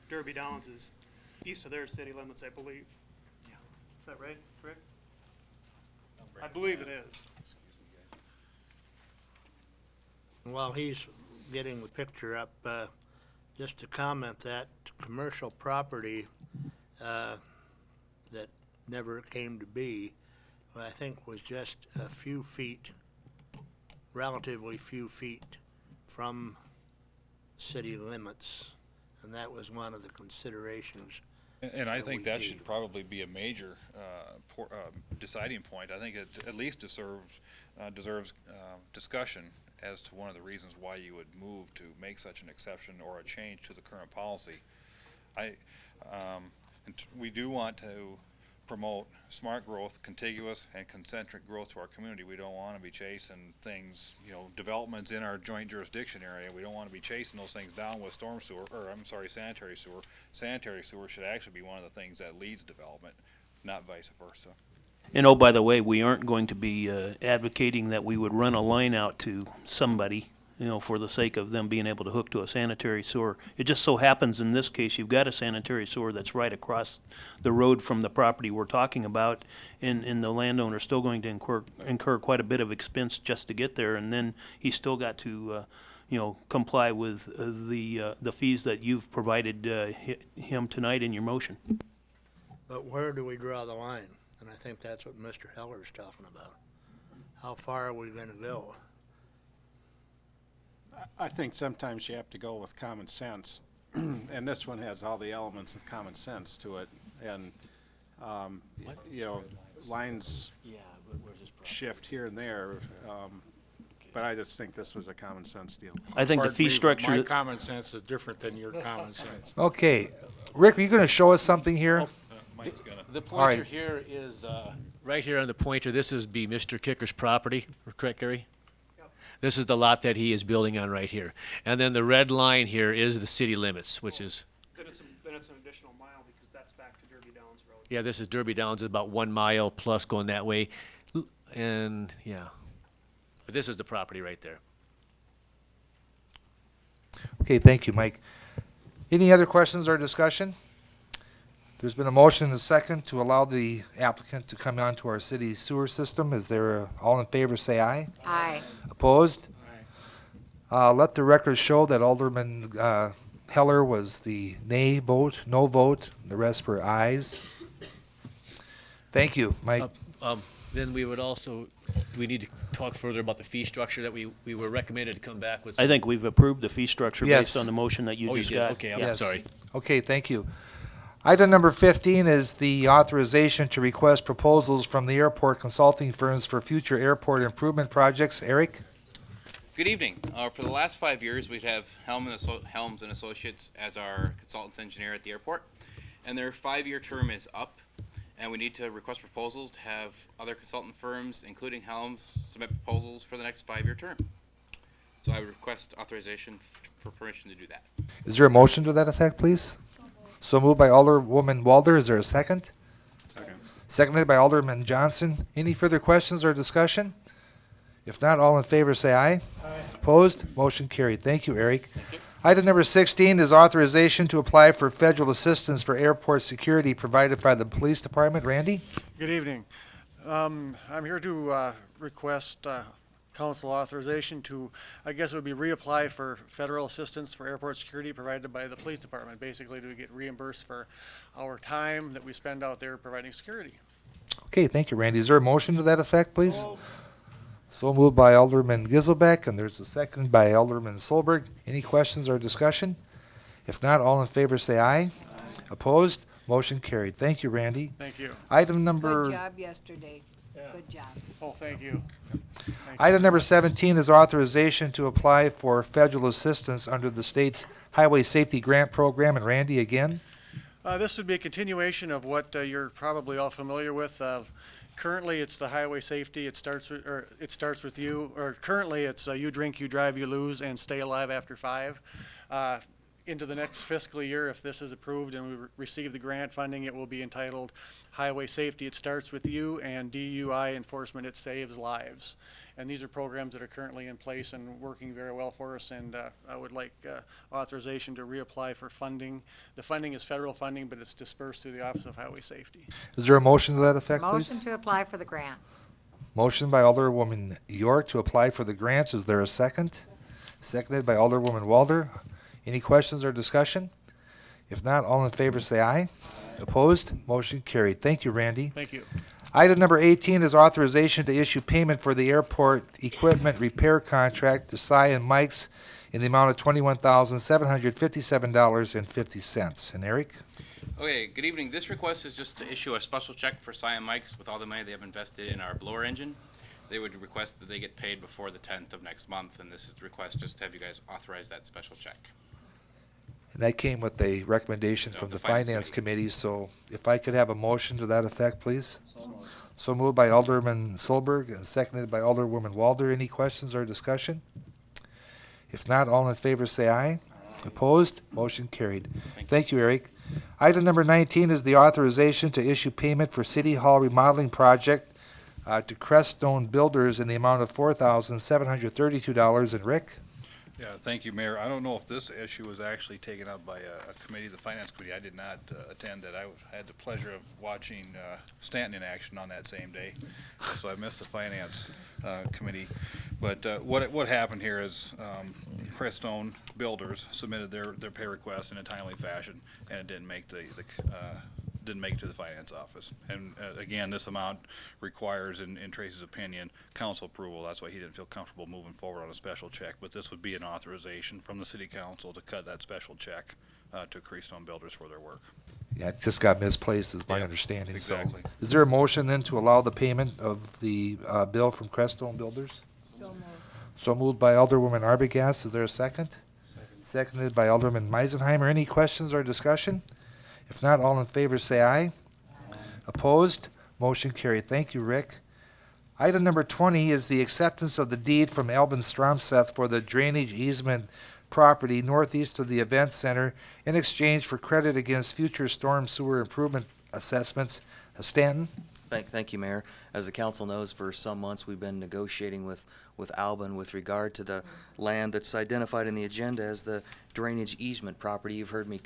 Derby Downs is east of their city limits, I believe. Yeah. Is that right, Rick? I believe it is. While he's getting the picture up, just to comment that commercial property that never came to be, I think was just a few feet, relatively few feet from city limits, and that was one of the considerations. And I think that should probably be a major deciding point. I think it at least deserves discussion as to one of the reasons why you would move to make such an exception or a change to the current policy. We do want to promote smart growth, contiguous and concentric growth to our community. We don't want to be chasing things, developments in our joint jurisdiction area. We don't want to be chasing those things down with sanitary sewer. Sanitary sewer should actually be one of the things that leads development, not vice versa. And oh, by the way, we aren't going to be advocating that we would run a line out to somebody, for the sake of them being able to hook to a sanitary sewer. It just so happens in this case, you've got a sanitary sewer that's right across the road from the property we're talking about, and the landowner's still going to incur quite a bit of expense just to get there, and then he's still got to, comply with the fees that you've provided him tonight in your motion. But where do we draw the line? And I think that's what Mr. Heller's talking about. How far are we going to go? I think sometimes you have to go with common sense, and this one has all the elements of common sense to it. And, you know, lines shift here and there, but I just think this was a common sense deal. I think the Pardon fee me, but structure. My common sense is different than your common sense. Okay. Rick, are you going to show us something here? The All right. pointer here is, right here on the pointer, this is be Mr. Kicker's property, correct, Gary? This is the lot that he is building on right here. And then the red line here is the city limits, which is, Then it's an additional mile because that's back to Derby Downs Road. yeah, this is Derby Downs, is about 1 mile plus going that way. And, yeah. But this is the property right there. Okay, thank you, Mike. Any other questions or discussion? There's been a motion and a second to allow the applicant to come onto our city sewer system. Is there, all in favor, say aye. Aye. Opposed? Let the record show that Alderman Heller was the nay vote, no vote. The rest were ayes. Thank you, Mike. Then we would also, we need to talk further about the fee structure that we were recommended to come back with. I think we've approved the fee structure Yes. based on the motion that you Oh, you just did? got. Okay, I'm Yes. sorry. Okay, thank you. Item number 15 is the authorization to request proposals from the airport consulting firms for future airport improvement projects. Eric? Good evening. For the last 5 years, we have Helms and Associates as our consultant engineer at the airport, and their 5-year term is up, and we need to request proposals to have other consultant firms, including Helms, submit proposals for the next 5-year term. So I would request authorization for permission to do that. Is there a motion to that effect, please? So moved by Alderwoman Walder. Is there a second? Second. Seconded by Alderman Johnson. Any further questions or discussion? If not, all in favor say aye. Aye. Opposed? Motion carried. Thank you, Eric. Item number 16 is authorization to apply for federal assistance for airport security provided by the police department. Randy? Good evening. I'm here to request council authorization to, I guess it would be reapply for federal assistance for airport security provided by the police department, basically to get reimbursed for our time that we spend out there providing security. Okay, thank you, Randy. Is there a motion to that effect, please? So moved by Alderman Giselbeck, and there's a second by Alderman Solberg. Any questions or discussion? If not, all in favor say aye. Opposed? Motion carried. Thank you, Randy. Thank you. Item number... Good job yesterday. Good job. Oh, thank you. Item number 17 is authorization to apply for federal assistance under the state's Highway Safety Grant Program. And Randy, again? This would be a continuation of what you're probably all familiar with. Currently, it's the highway safety. It starts with you, or currently it's you drink, you drive, you lose, and stay alive after 5. Into the next fiscal year, if this is approved and we receive the grant funding, it will be entitled Highway Safety, It Starts With You, and DUI Enforcement, It Saves Lives. And these are programs that are currently in place and working very well for us, and I would like authorization to reapply for funding. The funding is federal funding, but it's dispersed through the Office of Highway Safety. Is there a motion to that effect, please? Motion to apply for the grant. Motion by Alderwoman York to apply for the grants. Is there a second? Seconded by Alderwoman Walder. Any questions or discussion? If not, all in favor say aye. Opposed? Motion carried. Thank you, Randy. Thank you. Item number 18 is authorization to issue payment for the airport equipment repair contract to Cy and Mike's in the amount of $21,757.50. And Eric? Okay, good evening. This request is just to issue a special check for Cyan Mike's with all the money they have invested in our blower engine. They would request that they get paid before the 10th of next month, and this is the request just to have you guys authorize that special check. And that came with a recommendation from the Finance Committee, so if I could have a motion to that effect, please. So moved by Alderman Solberg and seconded by Alderwoman Walder. Any questions or discussion? If not, all in favor say aye. Opposed? Motion carried. Thank you, Eric. Item number 19 is the authorization to issue payment for City Hall remodeling project to Creststone Builders in the amount of $4,732. And Rick? Yeah, thank you, Mayor. I don't know if this issue was actually taken up by a committee, the Finance Committee. I did not attend it. I had the pleasure of watching Stanton in action on that same day, so I missed the Finance Committee. But what happened here is Creststone Builders submitted their pay request in a timely fashion, and it didn't make didn't make it to the finance office. And again, this amount requires, in Tracy's opinion, council approval. That's why he didn't feel comfortable moving forward on a special check. But this would be an authorization from the city council to cut that special check to Creststone Builders for their work. Yeah, it just got misplaced is my Yeah, understanding, so. exactly. Is there a motion then to allow the payment of the bill from Crestone Builders? So moved. So moved by Alderwoman Arbogast. Is there a second? Seconded by Alderman Meisenheimer. Any questions or discussion? If not, all in favor say aye. Opposed? Motion carried. Thank you, Rick. Item number 20 is the acceptance of the deed from Albin Stromseth for the drainage easement property northeast of the event center in exchange for credit against future storm sewer improvement assessments. Stanton? Thank you, Mayor. As the council knows, for some months we've been negotiating with Albin with regard to the land that's identified in the agenda as the drainage easement property. You've heard me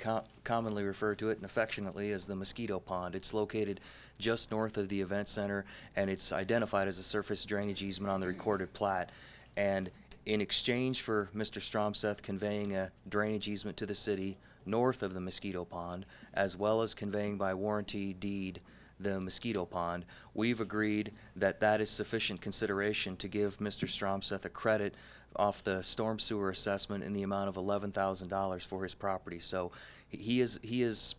commonly refer to it and affectionately as the Mosquito Pond. It's located just north of the event center, and it's identified as a surface drainage easement on the recorded plat. And in exchange for Mr. Stromseth conveying a drainage easement to the city north of the Mosquito Pond, as well as conveying by warranty deed the Mosquito Pond, we've agreed that that is sufficient consideration to give Mr. Stromseth a credit off the storm sewer assessment in the amount of $11,000 for his property. So he is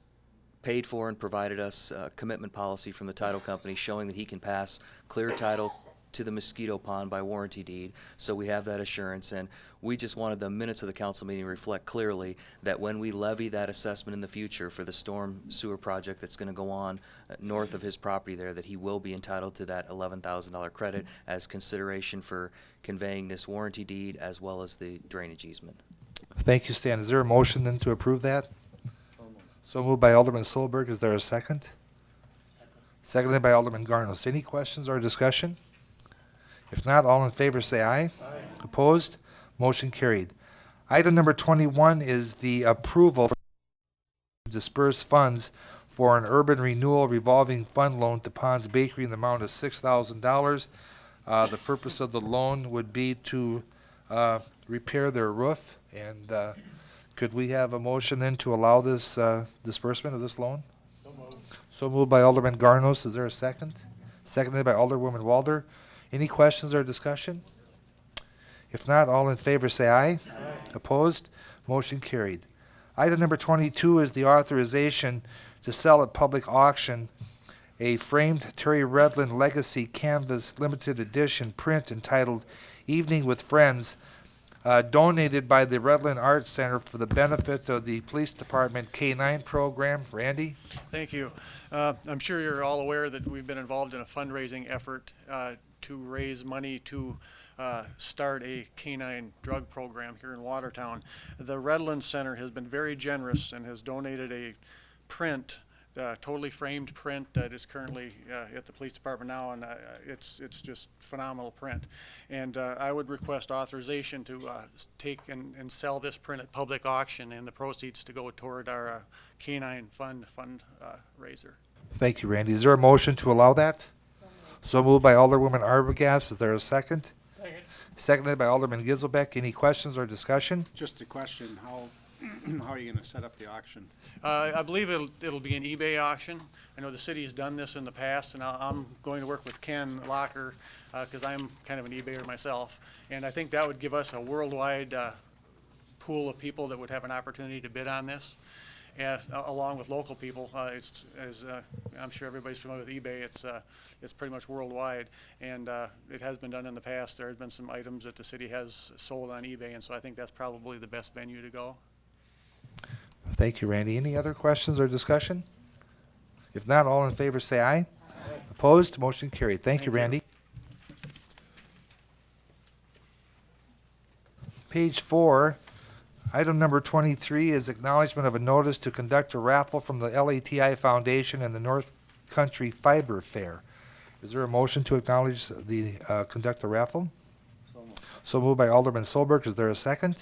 paid for and provided us a commitment policy from the title company showing that he can pass clear title to the Mosquito Pond by warranty deed. So we have that assurance, and we just wanted the minutes of the council meeting to reflect clearly that when we levy that assessment in the future for the storm sewer project that's going to go on north of his property there, that he will be entitled to that $11,000 credit as consideration for conveying this warranty deed as well as the drainage easement. Thank you, Stan. Is there a motion then to approve that? So moved by Alderman Solberg. Is there a second? Seconded by Alderman Garnos. Any questions or discussion? If not, all in favor say aye. Opposed? Motion carried. Item number 21 is the approval to disperse funds for an urban renewal revolving fund loan to Pond's Bakery in the amount of $6,000. The purpose of the loan would be to repair their roof. And could we have a motion then to allow this disbursement of this loan? So moved by Alderman Garnos. Is there a second? Seconded by Alderwoman Walder. Any questions or discussion? If not, all in favor say aye. Opposed? Motion carried. Item number 22 is the authorization to sell at public auction a framed Terry Redlin Legacy Canvas Limited Edition print entitled Evening with Friends, donated by the Redlin Arts Center for the benefit of the Police Department K-9 program. Randy? Thank you. I'm sure you're all aware that we've been involved in a fundraising effort to raise money to start a canine drug program here in Watertown. The Redland Center has been very generous and has donated a print, totally framed print that is currently at the police department now, and it's just phenomenal print. And I would request authorization to take and sell this print at public auction, and the proceeds to go toward our canine fundraiser. Thank you, Randy. Is there a motion to allow that? So moved by Alderwoman Arbogast. Is there a second? Second. Seconded by Alderman Giselbeck. Any questions or discussion? Just a question, how are you gonna set up the auction? I believe it'll be an eBay auction. I know the city has done this in the past, and I'm going to work with Ken Locker because I'm kind of an eBayer myself. And I think that would give us a worldwide pool of people that would have an opportunity to bid on this. And along with local people, I'm sure everybody's familiar with eBay. It's pretty much worldwide, and it has been done in the past. There has been some items that the city has sold on eBay, and so I think that's probably the best venue to go. Thank you, Randy. Any other questions or discussion? If not, all in favor say aye. Opposed? Motion carried. Thank you, Randy. Page 4. Item number 23 is acknowledgement of a notice to conduct a raffle from the LATI Foundation and the North Country Fiber Fair. Is there a motion to acknowledge the conduct the raffle? So moved by Alderman Solberg. Is there a second?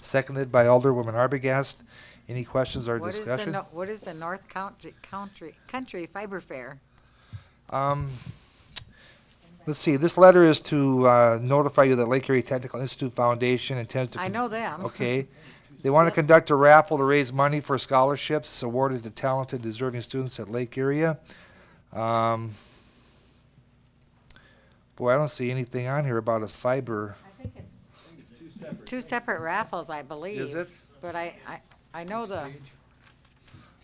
Seconded by Alderwoman Arbogast. Any questions or discussion? What is the North Country Fiber Fair? Let's see, this letter is to notify you that Lake Erie Technical Institute Foundation intends to... I know them. Okay. They want to conduct a raffle to raise money for scholarships awarded to talented, deserving students at Lake Erie. Boy, I don't see anything on here about a fiber. I think it's two separate raffles, I believe. Is it? But I know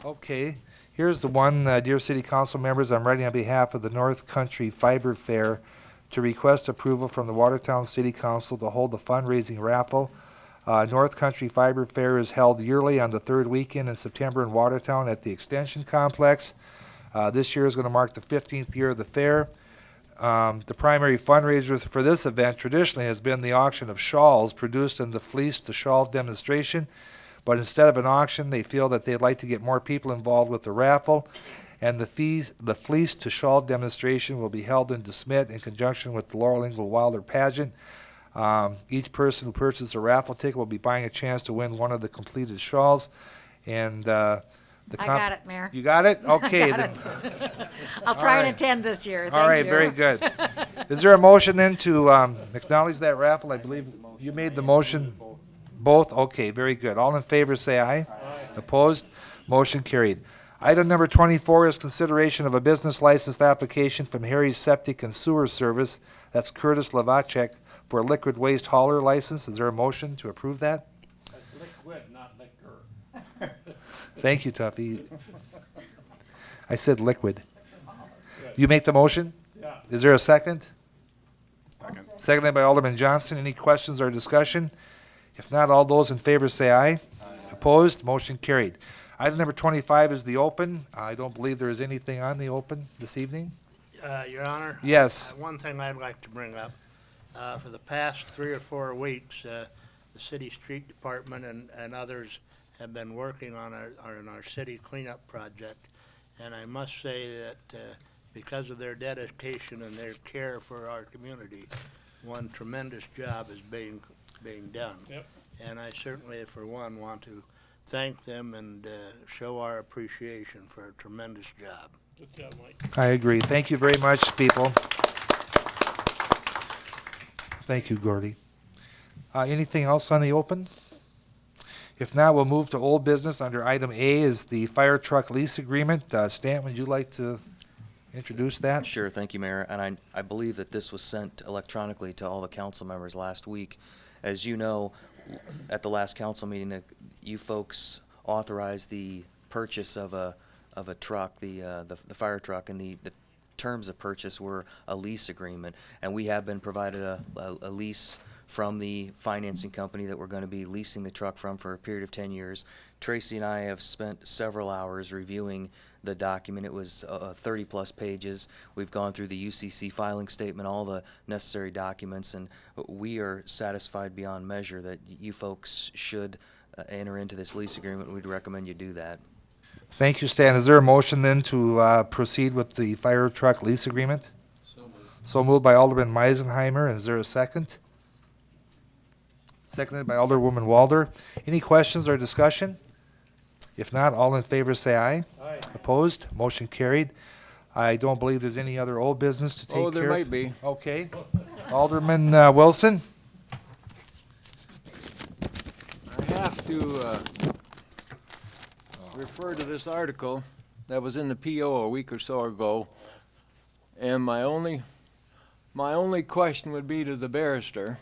Okay, here's the one, dear City Council members, I'm writing on behalf of the North Country Fiber Fair to request approval from the Watertown City Council to hold the fundraising raffle. North Country Fiber Fair is held yearly on the third weekend in September in Watertown at the Extension Complex. This year is going to mark the 15th year of the fair. The primary fundraiser for this event traditionally has been the auction of shawls produced in the Fleece to Shawl demonstration. But instead of an auction, they feel that they'd like to get more people involved with the raffle. And the Fleece to Shawl demonstration will be held in DeSmet in conjunction with the Laurel Engel Wilder pageant. Each person who purchases a raffle ticket will be buying a chance to win one of the completed shawls. And I got it, Mayor. You got it? Okay. I got it. I'll try and attend this year. Thank All right, you. very good. Is there a motion then to acknowledge that raffle? I believe you made the motion. Both? Okay, very good. All in favor say aye. Opposed? Motion carried. Item number 24 is consideration of a business license application from Harry's Septic and Sewer Service. That's Curtis Lavacek for a liquid waste hauler license. Is there a motion to approve that? That's liquid, not liquor. Thank you, Tuffy. I said liquid. You make the motion? Yeah. Is there a second? Second. Seconded by Alderman Johnson. Any questions or discussion? If not, all those in favor say aye. Opposed? Motion carried. Item number 25 is the open. I don't believe there is anything on the open this evening. Your Honor? Yes. One thing I'd like to bring up, for the past 3 or 4 weeks, the city street department and others have been working on our city cleanup project. And I must say that because of their dedication and their care for our community, one tremendous job is being done. Yep. And I certainly, for one, want to thank them and show our appreciation for a tremendous job. Good job, Mike. I agree. Thank you very much, people. Thank you, Gordy. Anything else on the open? If not, we'll move to old business. Under item A is the fire truck lease agreement. Stan, would you like to introduce that? Sure, thank you, Mayor. And I believe that this was sent electronically to all the council members last week. As you know, at the last council meeting, that you folks authorized the purchase of a truck, the fire truck, and the terms of purchase were a lease agreement. And we have been provided a lease from the financing company that we're going to be leasing the truck from for a period of 10 years. Tracy and I have spent several hours reviewing the document. It was 30-plus pages. We've gone through the UCC filing statement, all the necessary documents, and we are satisfied beyond measure that you folks should enter into this lease agreement. We'd recommend you do that. Thank you, Stan. Is there a motion then to proceed with the fire truck lease agreement? So moved by Alderman Meisenheimer. Is there a second? Seconded by Alderwoman Walder. Any questions or discussion? If not, all in favor say aye. Aye. Opposed? Motion carried. I don't believe there's any other old business to take care of. Oh, there might be. Okay. Alderman Wilson? I have to refer to this article that was in the PO a week or so ago, and my only question would be to the barrister,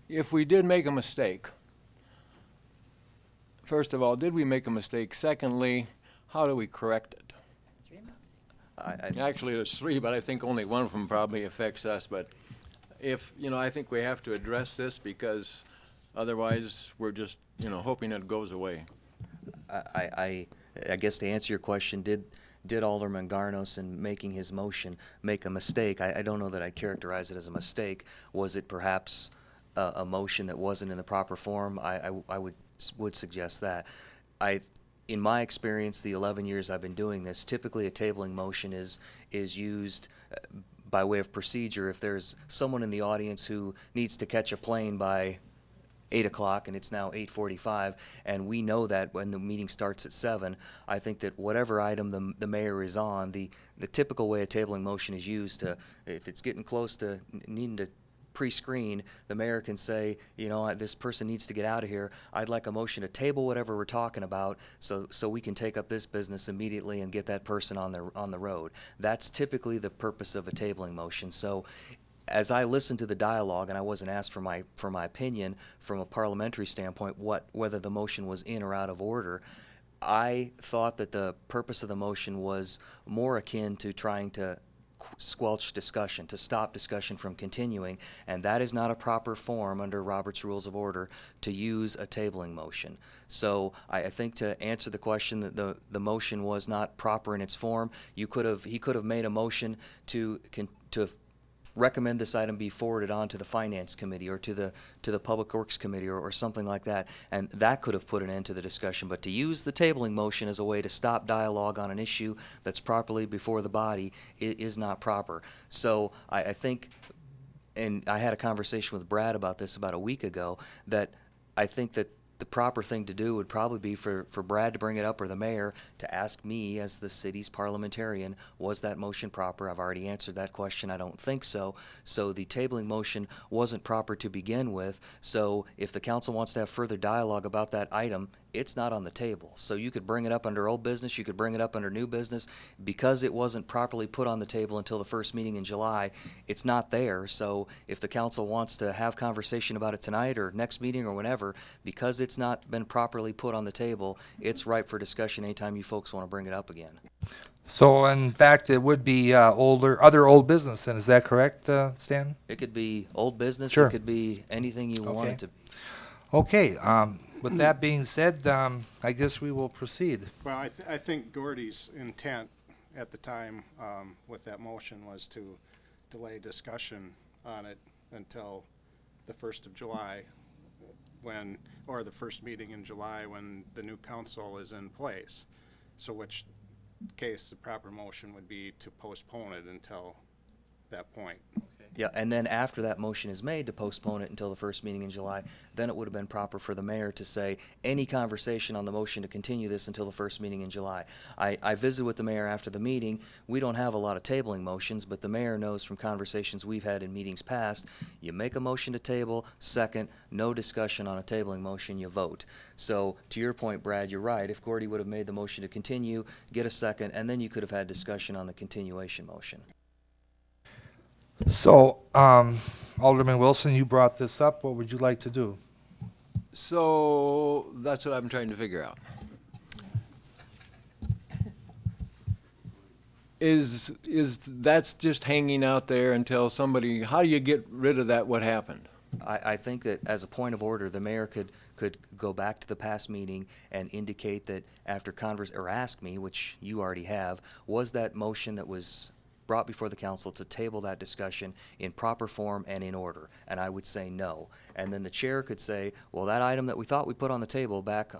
if we did make a mistake, first of all, did we make a mistake? Secondly, how do we correct it? Actually, there's 3, but I think only one of them probably affects us. But if, I think we have to address this because otherwise we're just, hoping it goes away. I guess to answer your question, did Alderman Garnos in making his motion make a mistake? I don't know that I'd characterize it as a mistake. Was it perhaps a motion that wasn't in the proper form? I would suggest that. In my experience, the 11 years I've been doing this, typically a tabling motion is used by way of procedure. If there's someone in the audience who needs to catch a plane by 8 o'clock and it's now 8:45, and we know that when the meeting starts at 7, I think that whatever item the mayor is on, the typical way a tabling motion is used to, if it's getting close to needing to pre-screen, the mayor can say, this person needs to get out of here. I'd like a motion to table whatever we're talking about so we can take up this business immediately and get that person on the road. That's typically the purpose of a tabling motion. So as I listened to the dialogue, and I wasn't asked for my opinion from a parliamentary standpoint whether the motion was in or out of order, I thought that the purpose of the motion was more akin to trying to squelch discussion, to stop discussion from continuing, and that is not a proper form under Robert's Rules of Order to use a tabling motion. So I think to answer the question that the motion was not proper in its form, he could have made a motion to recommend this item be forwarded on to the Finance Committee or to the Public Works Committee or something like that, and that could have put an end to the discussion. But to use the tabling motion as a way to stop dialogue on an issue that's properly before the body is not proper. So I think, and I had a conversation with Brad about this about a week ago, that I think that the proper thing to do would probably be for Brad to bring it up, or the mayor to ask me as the city's parliamentarian, was that motion proper? I've already answered that question. I don't think so. So the tabling motion wasn't proper to begin with. So if the council wants to have further dialogue about that item, it's not on the table. So you could bring it up under old business, you could bring it up under new business. Because it wasn't properly put on the table until the first meeting in July, it's not there. So if the council wants to have conversation about it tonight or next meeting or whenever, because it's not been properly put on the table, it's ripe for discussion anytime you folks want to bring it up again. So in fact, it would be other old business, and is that correct, Stan? It could be old business, Sure. It could be anything you want it to. Okay, with that being said, I guess we will proceed. Well, I think Gordy's intent at the time with that motion was to delay discussion on it until the 1st of July, or the first meeting in July when the new council is in place. So which case the proper motion would be to postpone it until that point. Yeah, and then after that motion is made to postpone it until the first meeting in July, then it would have been proper for the mayor to say any conversation on the motion to continue this until the first meeting in July. I visited with the mayor after the meeting. We don't have a lot of tabling motions, but the mayor knows from conversations we've had in meetings past, you make a motion to table, second, no discussion on a tabling motion, you vote. So to your point, Brad, you're right. If Gordy would have made the motion to continue, get a second, and then you could have had discussion on the continuation motion. So, Alderman Wilson, you brought this up. What would you like to do? So that's what I'm trying to figure out. Is that's just hanging out there until somebody, how do you get rid of that, what happened? I think that as a point of order, the mayor could go back to the past meeting and indicate that after or ask me, which you already have, was that motion that was brought before the council to table that discussion in proper form and in order? And I would say no. And then the chair could say, well, that item that we thought we put on the table back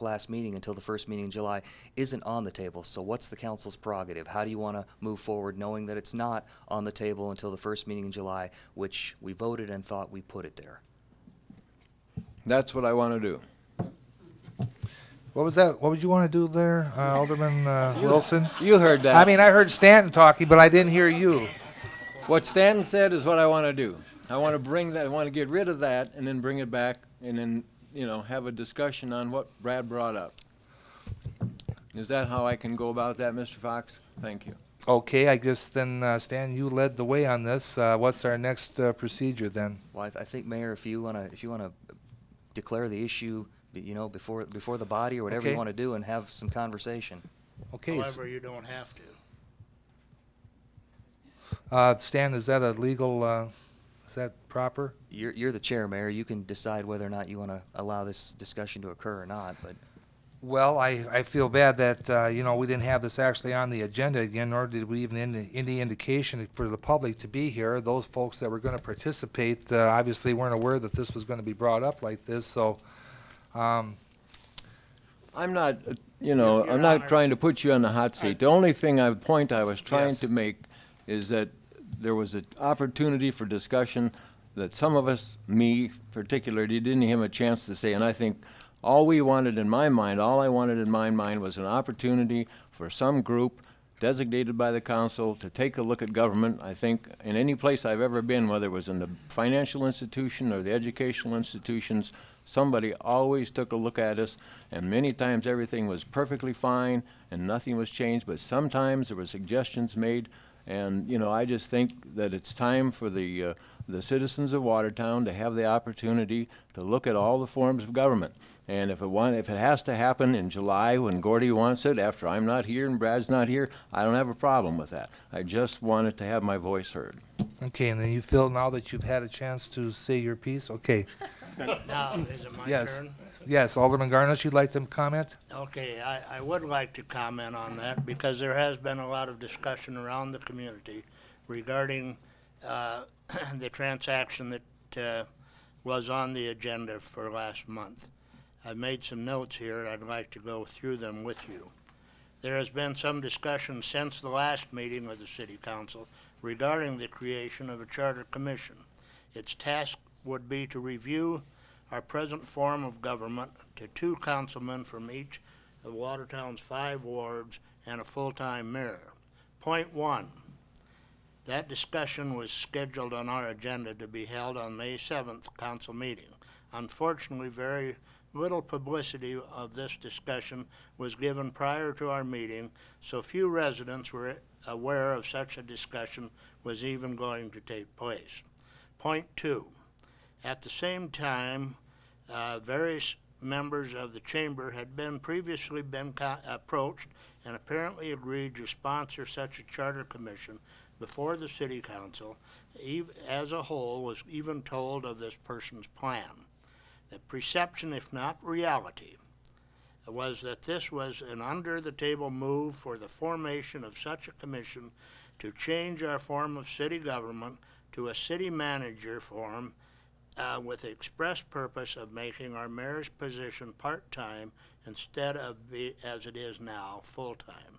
last meeting until the first meeting in July isn't on the table. So what's the council's prerogative? How do you want to move forward knowing that it's not on the table until the first meeting in July, which we voted and thought we put it there? That's what I want to do. What was that? What would you want to do there, Alderman Wilson? You heard that. I mean, I heard Stanton talking, but I didn't hear you. What Stanton said is what I want to do. I want to bring that, I want to get rid of that and then bring it back and then, have a discussion on what Brad brought up. Is that how I can go about that, Mr. Fox? Thank you. Okay, I guess then, Stan, you led the way on this. What's our next procedure then? Well, I think, Mayor, if you want to declare the issue, before the body or whatever you want to do and have some conversation. Okay. However, you don't have to. Stan, is that a legal, is that proper? You're the chair, Mayor. You can decide whether or not you want to allow this discussion to occur or not, but. Well, I feel bad that, we didn't have this actually on the agenda again, nor did we even any indication for the public to be here. Those folks that were going to participate obviously weren't aware that this was going to be brought up like this, so. I'm not, I'm not trying to put you on the hot seat. The only point I was trying to make is that there was an opportunity for discussion that some of us, me particularly, didn't have a chance to say. And I think all I wanted in my mind was an opportunity for some group designated by the council to take a look at government. I think in any place I've ever been, whether it was in the financial institution or the educational institutions, somebody always took a look at us, and many times everything was perfectly fine and nothing was changed, but sometimes there were suggestions made And, you know, I just think that it's time for the citizens of Watertown to have the opportunity to look at all the forms of government. And if it has to happen in July when Gordy wants it, after I'm not here and Brad's not here, I don't have a problem with that. I just wanted to have my voice heard. Okay, and then you feel now that you've had a chance to say your piece? Okay. Now, is it my Yes. turn? Yes, Alderman Garnish, you'd like to comment? Okay, I would like to comment on that because there has been a lot of discussion around the community regarding the transaction that was on the agenda for last month. I've made some notes here. I'd like to go through them with you. There has been some discussion since the last meeting of the City Council regarding the creation of a charter commission. Its task would be to review our present form of government to 2 councilmen from each of Watertown's 5 wards and a full-time mayor. Point 1. That discussion was scheduled on our agenda to be held on May 7th council meeting. Unfortunately, very little publicity of this discussion was given prior to our meeting, so few residents were aware of such a discussion was even going to take place. Point 2. At the same time, various members of the chamber had previously been approached and apparently agreed to sponsor such a charter commission before the city council as a whole was even told of this person's plan. The perception, if not reality, was that this was an under-the-table move for the formation of such a commission to change our form of city government to a city manager form with the express purpose of making our mayor's position part-time instead of, as it is now, full-time.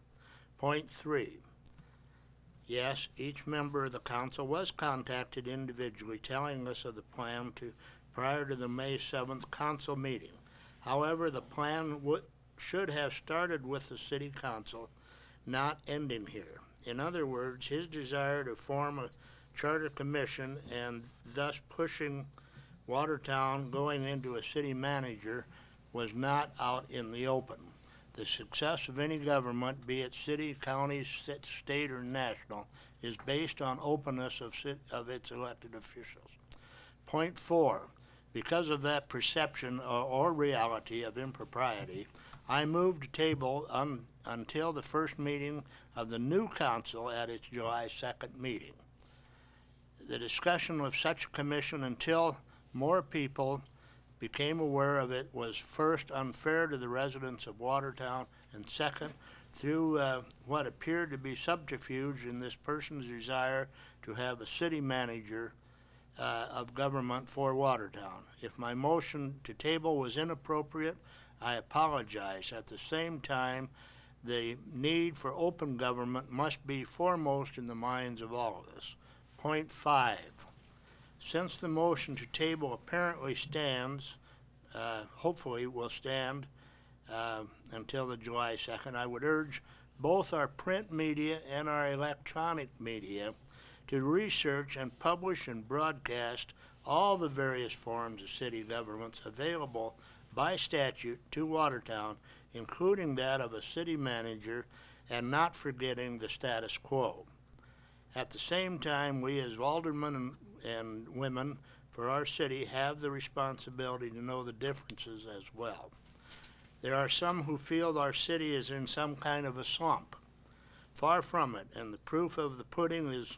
Point 3. Yes, each member of the council was contacted individually telling us of the plan prior to the May 7th council meeting. However, the plan should have started with the city council, not ending here. In other words, his desire to form a charter commission and thus pushing Watertown going into a city manager was not out in the open. The success of any government, be it city, county, state, or national, is based on openness of its elected officials. Point 4. Because of that perception or reality of impropriety, I move to table until the first meeting of the new council at its July 2nd meeting. The discussion of such a commission until more people became aware of it was first unfair to the residents of Watertown, and second, through what appeared to be subterfuge in this person's desire to have a city manager of government for Watertown. If my motion to table was inappropriate, I apologize. At the same time, the need for open government must be foremost in the minds of all of us. Point 5. Since the motion to table apparently stands, hopefully will stand until the July 2nd, I would urge both our print media and our electronic media to research and publish and broadcast all the various forms of city governments available by statute to Watertown, including that of a city manager, and not forgetting the status quo. At the same time, we as aldermen and women for our city have the responsibility to know the differences as well. There are some who feel our city is in some kind of a slump. Far from it, and the proof of the pudding is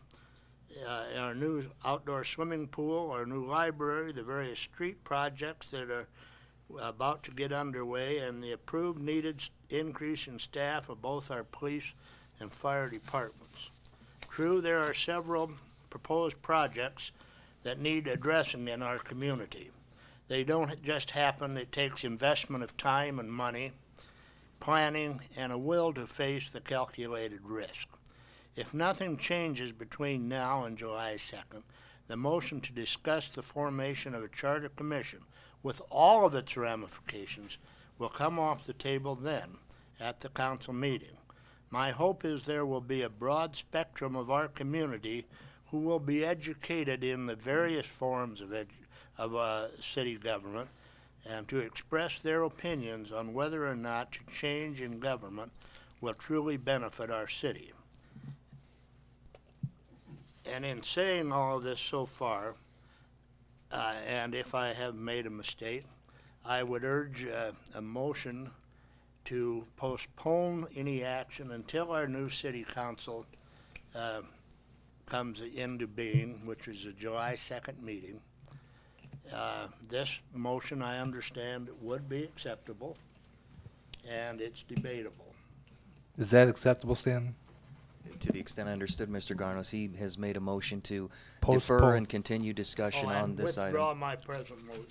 our new outdoor swimming pool, our new library, the various street projects that are about to get underway, and the approved needed increase in staff of both our police and fire departments. True, there are several proposed projects that need addressing in our community. They don't just happen. It takes investment of time and money, planning, and a will to face the calculated risk. If nothing changes between now and July 2nd, the motion to discuss the formation of a charter commission with all of its ramifications will come off the table then at the council meeting. My hope is there will be a broad spectrum of our community who will be educated in the various forms of city government and to express their opinions on whether or not change in government will truly benefit our city. And in saying all of this so far, and if I have made a mistake, I would urge a motion to postpone any action until our new city council comes into being, which is a July 2nd meeting. This motion, I understand, would be acceptable, and it's debatable. Is that acceptable, Stan? To the extent I understood Mr. Garnos, he has made a motion to Postpone. defer and continue discussion Oh, on and this withdraw item. my present motion.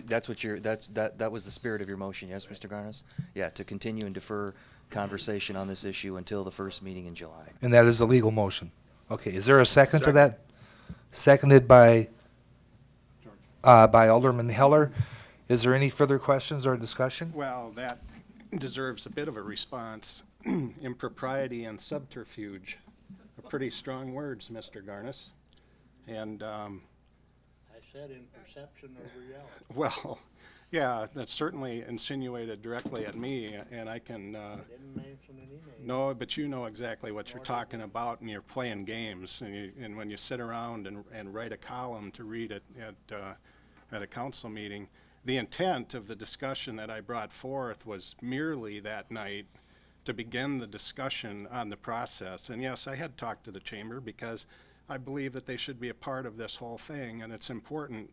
That's what that was the spirit of your motion, yes, Mr. Garnos? Yeah, to continue and defer conversation on this issue until the first meeting in July. And that is a legal motion. Okay, is there a second to that? Seconded by Alderman Heller. Is there any further questions or discussion? Well, that deserves a bit of a response. Impropriety and subterfuge are pretty strong words, Mr. Garnos. And, I said in perception of reality. well, yeah, that's certainly insinuated directly at me, and I can, Didn't mention any names. no, but you know exactly what you're talking about, and you're playing games, and when you sit around and write a column to read it at a council meeting, the intent of the discussion that I brought forth was merely that night to begin the discussion on the process. And yes, I had talked to the chamber because I believe that they should be a part of this whole thing, and it's important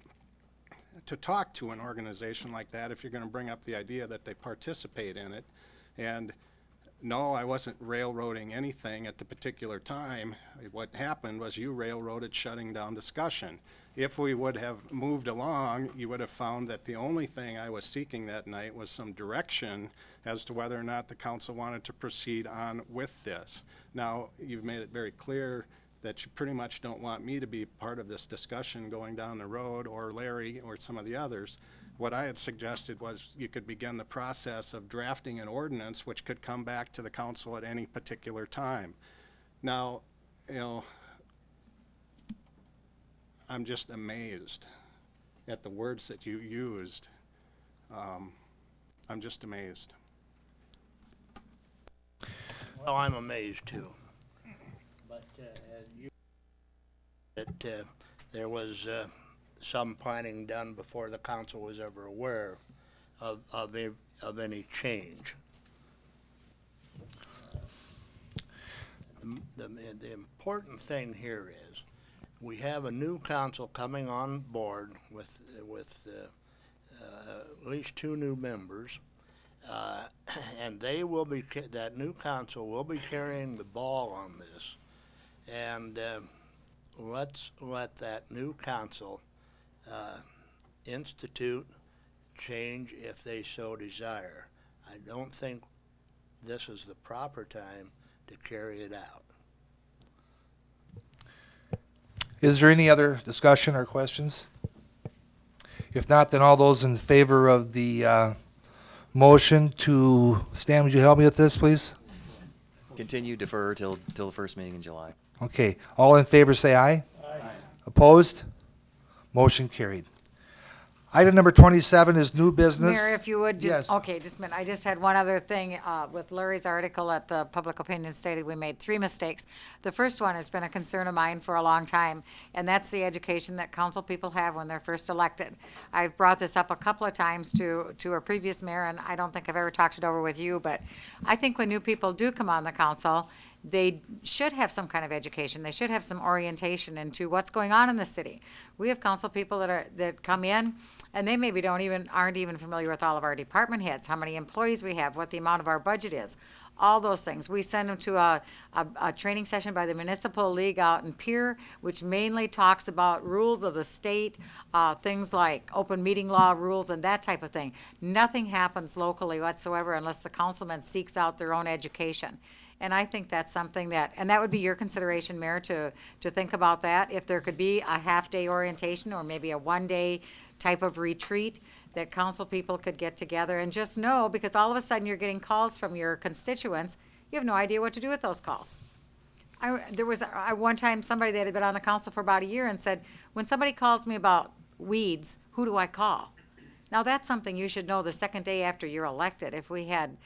to talk to an organization like that if you're going to bring up the idea that they participate in it. And no, I wasn't railroading anything at the particular time. What happened was you railroaded shutting down discussion. If we would have moved along, you would have found that the only thing I was seeking that night was some direction as to whether or not the council wanted to proceed on with this. Now, you've made it very clear that you pretty much don't want me to be part of this discussion going down the road, or Larry, or some of the others. What I had suggested was you could begin the process of drafting an ordinance which could come back to the council at any particular time. Now, you know, I'm just amazed at the words that you used. I'm just amazed. Well, I'm amazed too. But as you that there was some planning done before the council was ever aware of any change. The important thing here is we have a new council coming on board with at least 2 new members, and they will be that new council will be carrying the ball on this, and let's let that new council institute change if they so desire. I don't think this is the proper time to carry it out. Is there any other discussion or questions? If not, then all those in favor of the motion to, Stan, would you help me with this, please? Continue, defer till the first meeting in July. Okay, all in favor say aye. Aye. Opposed? Motion carried. Item number 27 is new business. Mayor, if you would just, Yes. okay, just a minute. I just had one other thing, with Larry's article at the Public Opinion stated we made 3 mistakes. The first one has been a concern of mine for a long time, and that's the education that council people have when they're first elected. I've brought this up a couple of times to a previous mayor, and I don't think I've ever talked it over with you, but I think when new people do come on the council, they should have some kind of education. They should have some orientation into what's going on in the city. We have council people that come in, and they maybe aren't even familiar with all of our department heads, how many employees we have, what the amount of our budget is, all those things. We send them to a training session by the Municipal League out in Pier, which mainly talks about rules of the state, things like open meeting law rules and that type of thing. Nothing happens locally whatsoever unless the councilman seeks out their own education. And I think that's something and that would be your consideration, Mayor, to think about that. If there could be a half-day orientation or maybe a one-day type of retreat that council people could get together and just know, because all of a sudden you're getting calls from your constituents, you have no idea what to do with those calls. There was one time somebody that had been on the council for about a year and said, when somebody calls me about weeds, who do I call? Now that's something you should know the second day after you're elected. If we had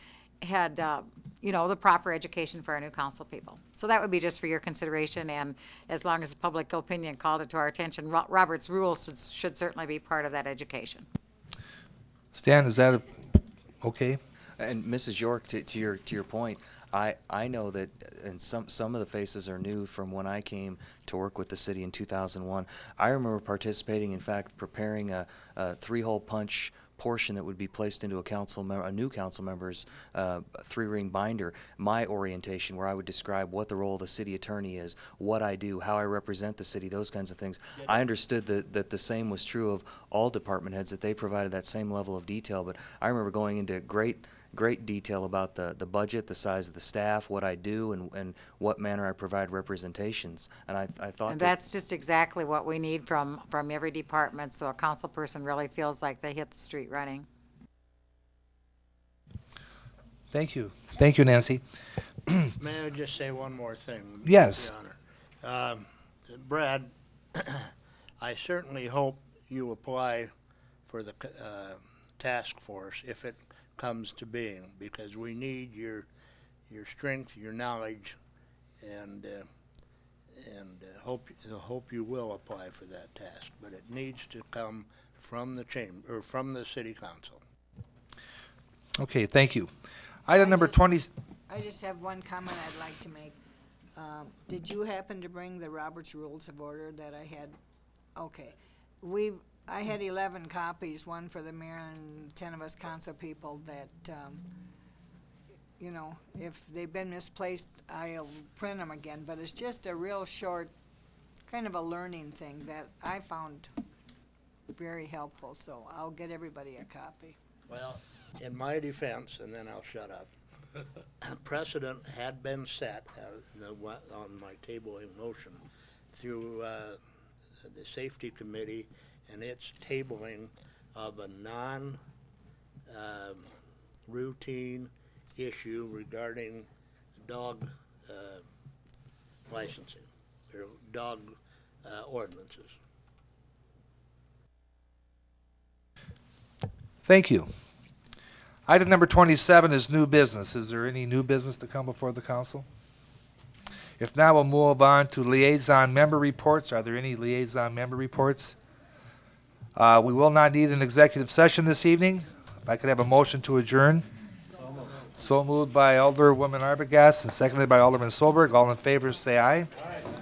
the proper education for our new council people. So that would be just for your consideration, and as long as the public opinion called it to our attention, Robert's rules should certainly be part of that education. Stan, is that okay? And Mrs. York, to your point, I know that, and some of the faces are new from when I came to work with the city in 2001. I remember participating, in fact, preparing a 3-hole punch portion that would be placed into a new council member's 3-ring binder, my orientation, where I would describe what the role of the city attorney is, what I do, how I represent the city, those kinds of things. I understood that the same was true of all department heads, that they provided that same level of detail, but I remember going into great detail about the budget, the size of the staff, what I do, and what manner I provide representations. And I thought And that's just exactly what we need from every department, so a council person really feels like they hit the street running. Thank you. Thank you, Nancy. May I just say one more thing? Yes. Your Honor? Brad, I certainly hope you apply for the task force if it comes to being, because we need your strength, your knowledge, and hope you will apply for that task. But it needs to come from the chamber or from the city council. Okay, thank you. Item number 20. I just have one comment I'd like to make. Did you happen to bring the Robert's Rules of Order that I had? Okay. I had 11 copies, one for the mayor and 10 of us council people that, if they've been misplaced, I'll print them again. But it's just a real short, kind of a learning thing that I found very helpful. So I'll get everybody a copy. Well, in my defense, and then I'll shut up, precedent had been set on my table in motion through the safety committee and its tabling of a routine issue regarding dog licensing or dog ordinances. Thank you. Item number 27 is new business. Is there any new business to come before the council? If not, we'll move on to liaison member reports. Are there any liaison member reports? We will not need an executive session this evening. If I could have a motion to adjourn. So moved by Alderwoman Arbogast and seconded by Alderman Solberg. All in favor say aye.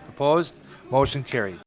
Opposed? Motion carried.